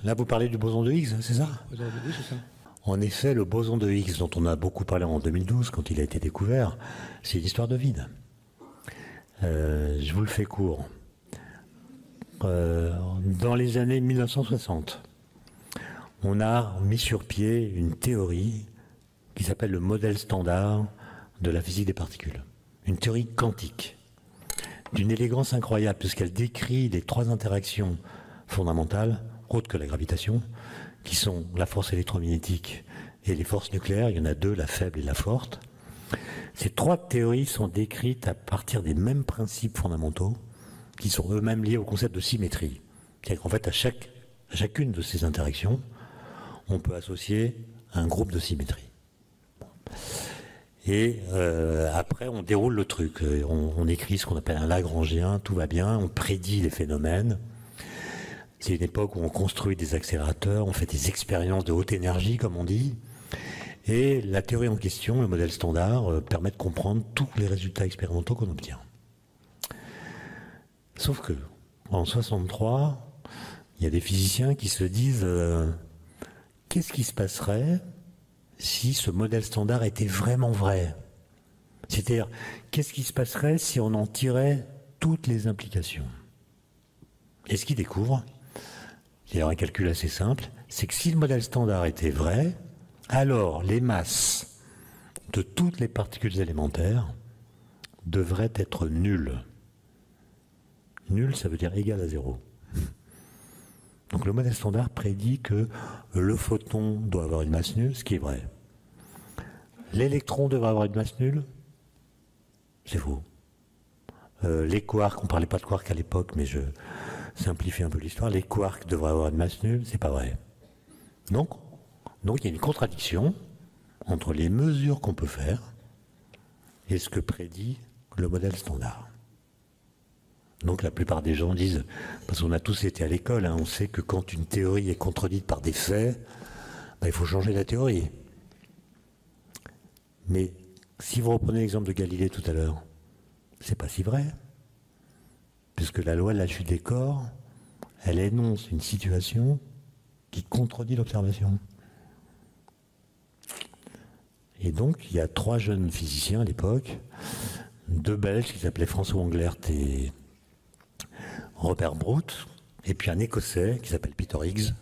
Là, vous parlez du boson de Higgs, c'est ça? Oui, c'est ça. En effet, le boson de Higgs, dont on a beaucoup parlé en 2012, quand il a été découvert, c'est une histoire de vide. Je vous le fais court. Dans les années 1960, on a mis sur pied une théorie qui s'appelle le modèle standard de la physique des particules. Une théorie quantique, d'une élégance incroyable, puisqu'elle décrit les trois interactions fondamentales, autres que la gravitation, qui sont la force électromagnétique et les forces nucléaires. Il y en a deux, la faible et la forte. Ces 3 théories sont décrites à partir des mêmes principes fondamentaux qui sont eux-mêmes liés au concept de symétrie. C'est-à-dire qu'en fait, à chacune de ces interactions, on peut associer un groupe de symétrie. Et après, on déroule le truc. On écrit ce qu'on appelle un Lagrangien, tout va bien, on prédit les phénomènes. C'est une époque où on construit des accélérateurs, on fait des expériences de haute énergie, comme on dit. Et la théorie en question, le modèle standard, permet de comprendre tous les résultats expérimentaux qu'on obtient. Sauf que, en 1963, il y a des physiciens qui se disent qu'est-ce qui se passerait si ce modèle standard était vraiment vrai? C'est-à-dire, qu'est-ce qui se passerait si on en tirait toutes les implications? Et ce qu'ils découvrent, il y a un calcul assez simple, c'est que si le modèle standard était vrai, alors les masses de toutes les particules élémentaires devraient être nulles. Nul, ça veut dire égal à 0. Donc le modèle standard prédit que le photon doit avoir une masse nulle, ce qui est vrai. L'électron devrait avoir une masse nulle, c'est faux. Les quarks, on ne parlait pas de quarks à l'époque, mais je simplifie un peu l'histoire, les quarks devraient avoir une masse nulle, c'est pas vrai. Donc il y a une contradiction entre les mesures qu'on peut faire et ce que prédit le modèle standard. Donc la plupart des gens disent, parce qu'on a tous été à l'école, on sait que quand une théorie est contredite par des faits, il faut changer la théorie. Mais si vous reprenez l'exemple de Galilée tout à l'heure, c'est pas si vrai. Puisque la loi de la chute des corps, elle énonce une situation qui contredit l'observation. Et donc, il y a 3 jeunes physiciens à l'époque, 2 Belges qui s'appelaient François Englert et Robert Brout, et puis un Écossais qui s'appelle Peter Higgs.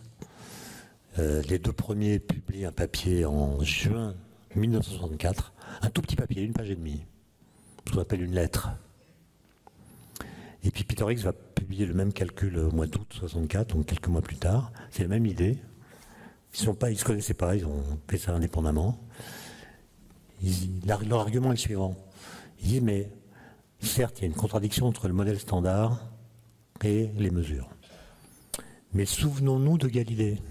Les 2 premiers publient un papier en juin 1964, un tout petit papier, 1 page et demie, ce qu'on appelle une lettre. Et puis Peter Higgs va publier le même calcul au mois d'août 64, donc quelques mois plus tard. C'est la même idée. Ils ne se connaissaient pas, ils ont fait ça indépendamment. Leur argument est le suivant. Ils disent, mais certes, il y a une contradiction entre le modèle standard et les mesures. Mais souvenons-nous de Galilée.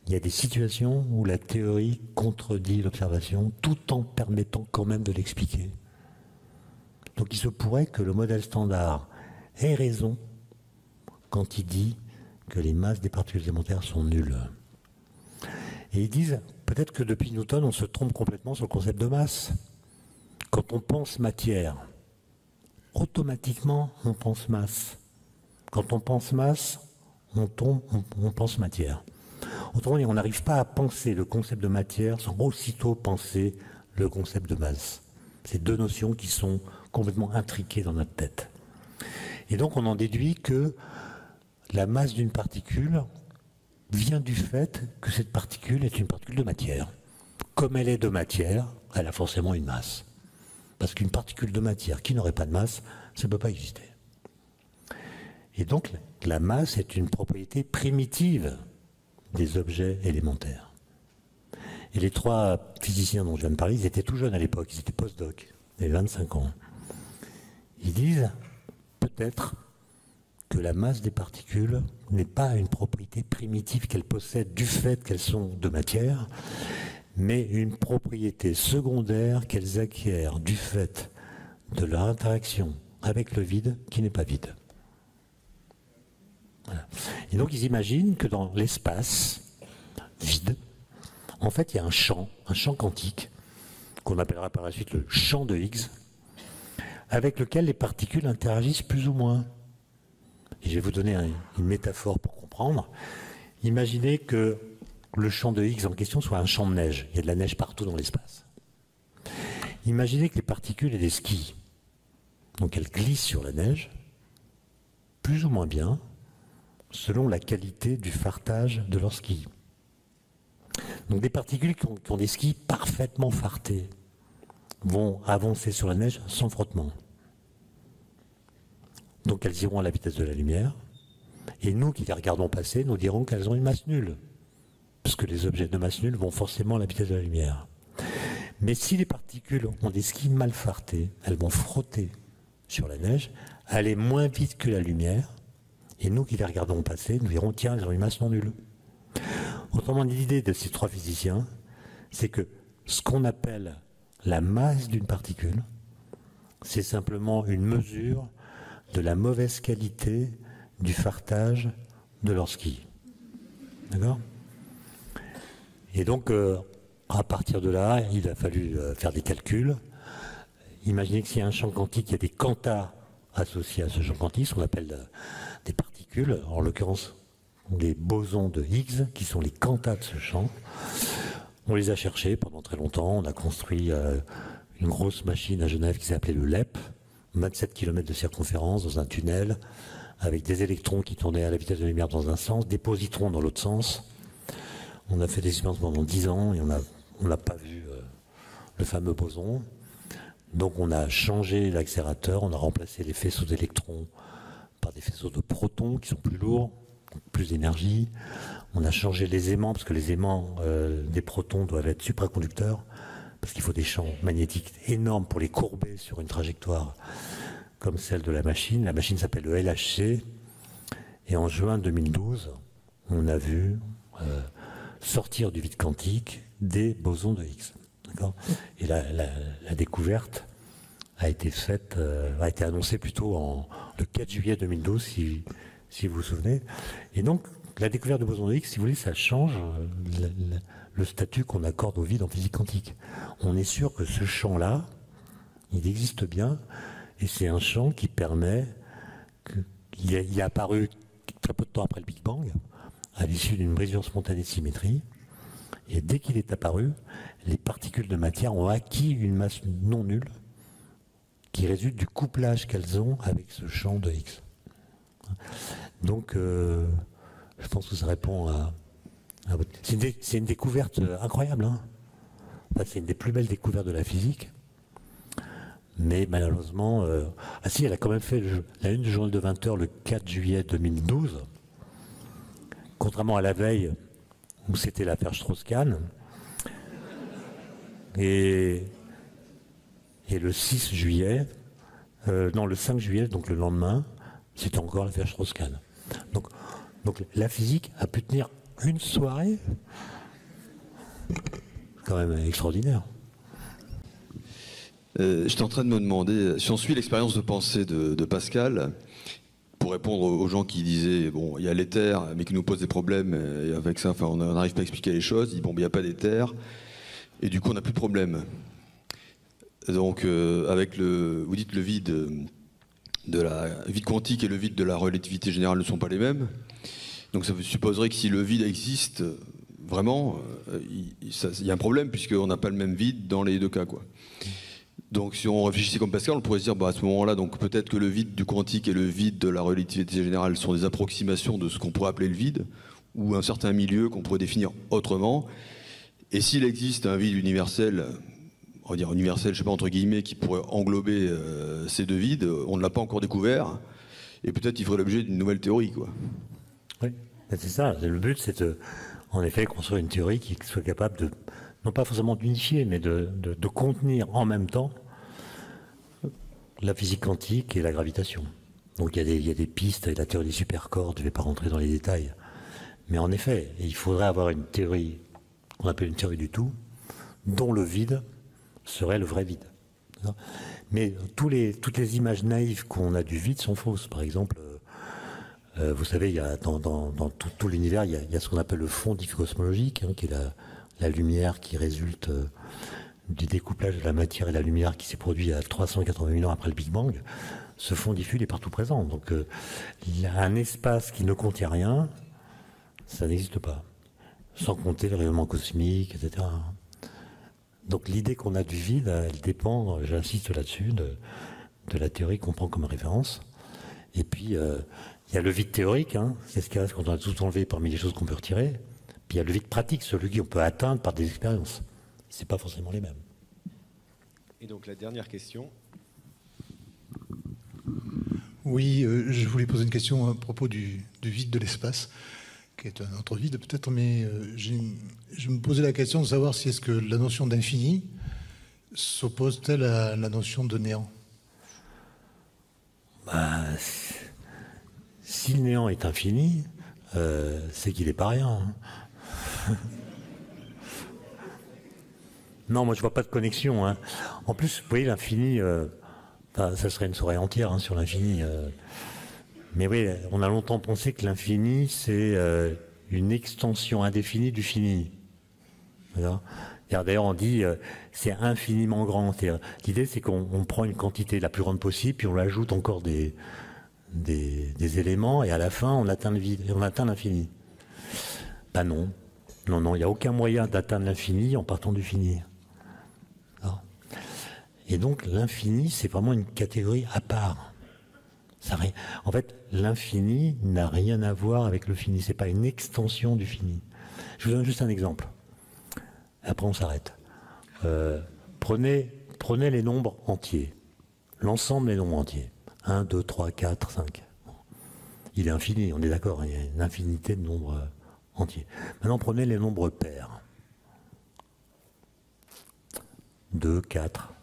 Il y a des situations où la théorie contredit l'observation tout en permettant quand même de l'expliquer. Donc il se pourrait que le modèle standard ait raison quand il dit que les masses des particules élémentaires sont nulles. Et ils disent, peut-être que depuis Newton, on se trompe complètement sur le concept de masse. Quand on pense matière, automatiquement, on pense masse. Quand on pense masse, on pense matière. Autrement dit, on n'arrive pas à penser le concept de matière sans aussitôt penser le concept de masse. C'est 2 notions qui sont complètement intriquées dans notre tête. Et donc, on en déduit que la masse d'une particule vient du fait que cette particule est une particule de matière. Comme elle est de matière, elle a forcément une masse. Parce qu'une particule de matière qui n'aurait pas de masse, ça ne peut pas exister. Et donc, la masse est une propriété primitive des objets élémentaires. Et les 3 physiciens dont je viens de parler, ils étaient tout jeunes à l'époque, ils étaient post-doc, ils avaient 25 ans. Ils disent, peut-être que la masse des particules n'est pas une propriété primitive qu'elles possèdent du fait qu'elles sont de matière, mais une propriété secondaire qu'elles acquièrent du fait de leur interaction avec le vide qui n'est pas vide. Voilà. Et donc ils imaginent que dans l'espace vide, en fait il y a un champ quantique, qu'on appellera par la suite le champ de Higgs, avec lequel les particules interagissent plus ou moins. Et je vais vous donner une métaphore pour comprendre. Imaginez que le champ de Higgs en question soit un champ de neige. Il y a de la neige partout dans l'espace. Imaginez que les particules aient des skis. Donc elles glissent sur la neige, plus ou moins bien, selon la qualité du fartage de leurs skis. Donc des particules qui ont des skis parfaitement fartés vont avancer sur la neige sans frottement. Donc elles iront à la vitesse de la lumière, et nous qui les regardons passer, nous dirons qu'elles ont une masse nulle, parce que les objets de masse nulle vont forcément à la vitesse de la lumière. Mais si les particules ont des skis mal fartés, elles vont frotter sur la neige, aller moins vite que la lumière, et nous qui les regardons passer, nous dirons, tiens, elles ont une masse non nulle. Autrement dit, l'idée de ces trois physiciens, c'est que ce qu'on appelle la masse d'une particule, c'est simplement une mesure de la mauvaise qualité du fartage de leur ski. D'accord ? Et donc, à partir de là, il a fallu faire des calculs. Imaginez que s'il y a un champ quantique, il y a des quantas associés à ce champ quantique, ce qu'on appelle des particules, en l'occurrence des bosons de Higgs, qui sont les quantas de ce champ. On les a cherchés pendant très longtemps. On a construit une grosse machine à Genève qui s'appelait le LEP, 27 km de circonférence dans un tunnel, avec des électrons qui tournaient à la vitesse de la lumière dans un sens, des positrons dans l'autre sens. On a fait des expériences pendant 10 ans et on n'a pas vu le fameux boson. Donc on a changé l'accélérateur, on a remplacé les faisceaux d'électrons par des faisceaux de protons qui sont plus lourds, donc plus d'énergie. On a changé les aimants, parce que les aimants des protons doivent être supraconducteurs, parce qu'il faut des champs magnétiques énormes pour les courber sur une trajectoire comme celle de la machine. La machine s'appelle le LHC. Et en juin 2012, on a vu sortir du vide quantique des bosons de Higgs. Et la découverte a été faite, a été annoncée plutôt le 4 juillet 2012, si vous vous souvenez. Et donc, la découverte de bosons de Higgs, si vous voulez, ça change le statut qu'on accorde au vide en physique quantique. On est sûr que ce champ-là, il existe bien, et c'est un champ qui permet, il est apparu très peu de temps après le Big Bang, à l'issue d'une brisure spontanée de symétrie, et dès qu'il est apparu, les particules de matière ont acquis une masse non nulle qui résulte du couplage qu'elles ont avec ce champ de Higgs. Donc, je pense que ça répond à votre... C'est une découverte incroyable. Hein, enfin, c'est une des plus belles découvertes de la physique. Mais malheureusement... Ah si, elle a quand même fait la une du journal de 20h le 4 juillet 2012. Contrairement à la veille, où c'était l'affaire Strauss-Kahn. Et le 6 juillet... non, le 5 juillet, donc le lendemain, c'était encore l'affaire Strauss-Kahn. Donc la physique a pu tenir une soirée, quand même extraordinaire. J'étais en train de me demander, si on suit l'expérience de pensée de Pascal, pour répondre aux gens qui disaient, bon, il y a l'éther, mais qui nous pose des problèmes, et avec ça, enfin, on n'arrive pas à expliquer les choses, il dit, bon, il n'y a pas d'éther, et du coup, on n'a plus de problème. Donc, avec vous dites le vide de la vide quantique et le vide de la relativité générale ne sont pas les mêmes. Donc ça supposerait que si le vide existe vraiment, il y a un problème puisqu'on n'a pas le même vide dans les deux cas, quoi. Donc si on réfléchissait comme Pascal, on pourrait se dire à ce moment-là, donc peut-être que le vide du quantique et le vide de la relativité générale sont des approximations de ce qu'on pourrait appeler le vide, ou un certain milieu qu'on pourrait définir autrement. Et s'il existe un vide universel, on va dire universel, je sais pas, entre guillemets, qui pourrait englober ces deux vides, on ne l'a pas encore découvert, et peut-être il ferait l'objet d'une nouvelle théorie, quoi. Oui, c'est ça. Le but, c'est en effet construire une théorie qui soit capable de, non pas forcément d'unifier, mais de contenir en même temps la physique quantique et la gravitation. Donc il y a des pistes, et la théorie des supercordes, je ne vais pas rentrer dans les détails. Mais en effet, il faudrait avoir une théorie qu'on appelle une théorie du tout, dont le vide serait le vrai vide. Mais toutes les images naïves qu'on a du vide sont fausses. Par exemple, vous savez, il y a dans tout l'univers, il y a ce qu'on appelle le fond diffus-cosmologique, qui est la lumière qui résulte du découplage de la matière et la lumière qui s'est produit à 380 000 ans après le Big Bang. Ce fond diffus il est partout présent. Donc il y a un espace qui ne contient rien, ça n'existe pas. Sans compter le rayonnement cosmique, etc. Donc l'idée qu'on a du vide, elle dépend, j'insiste là-dessus, de la théorie qu'on prend comme référence. Et puis, il y a le vide théorique, c'est ce qui reste quand on a tout enlevé parmi les choses qu'on peut retirer. Puis il y a le vide pratique, celui qu'on peut atteindre par des expériences. C'est pas forcément les mêmes. Et donc la dernière question. Oui, je voulais poser une question à propos du vide de l'espace, qui est un autre vide peut-être, mais je me posais la question de savoir si est-ce que la notion d'infini s'oppose-t-elle à la notion de néant? Si le néant est infini, c'est qu'il n'est pas rien. Non, moi je vois pas de connexion. Hein. En plus, vous voyez, l'infini, ça serait une soirée entière sur l'infini. Mais oui, on a longtemps pensé que l'infini, c'est une extension indéfinie du fini. D'ailleurs, on dit c'est infiniment grand. L'idée, c'est qu'on prend une quantité la plus grande possible, puis on ajoute encore des éléments, et à la fin, on atteint le vide, on atteint l'infini. Ben non. Non, il n'y a aucun moyen d'atteindre l'infini en partant du fini. Et donc, l'infini, c'est vraiment une catégorie à part. En fait, l'infini n'a rien à voir avec le fini. C'est pas une extension du fini. Je vous donne juste un exemple. Après, on s'arrête. Prenez les nombres entiers. L'ensemble des nombres entiers. 1, 2, 3, 4, 5. Il est infini, on est d'accord. Il y a une infinité de nombres entiers. Maintenant, prenez les nombres pairs. 2, 4.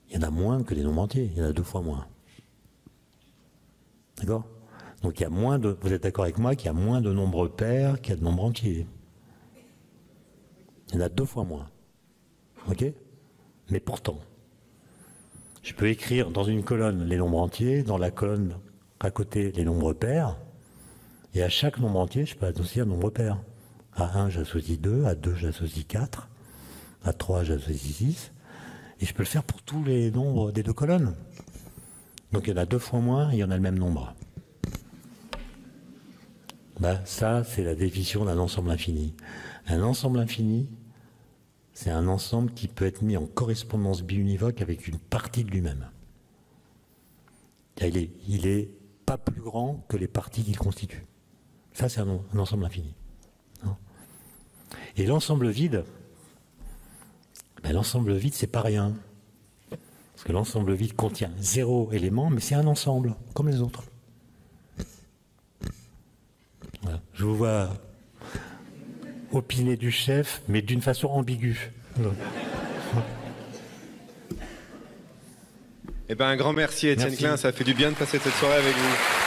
Il y en a moins que les nombres entiers. Il y en a 2 fois moins. D'accord? Donc, il y a moins de... Vous êtes d'accord avec moi qu'il y a moins de nombres pairs qu'il y a de nombres entiers. Il y en a 2 fois moins. Ok? Mais pourtant, je peux écrire dans une colonne les nombres entiers, dans la colonne à côté les nombres pairs, et à chaque nombre entier, je peux associer un nombre pair. À 1, j'associe 2, à 2, j'associe 4, à 3, j'associe 6, et je peux le faire pour tous les nombres des 2 colonnes. Donc il y en a 2 fois moins, et il y en a le même nombre. Ça, c'est la définition d'un ensemble infini. Un ensemble infini, c'est un ensemble qui peut être mis en correspondance biunivoque avec une partie de lui-même. Il est pas plus grand que les parties qu'il constitue. Ça, c'est un ensemble infini. Et l'ensemble vide, c'est pas rien. Parce que l'ensemble vide contient 0 élément, mais c'est un ensemble, comme les autres. Voilà. Je vous vois opiner du chef, mais d'une façon ambiguë. Un grand merci Étienne Klein, ça fait du bien de passer cette soirée avec vous.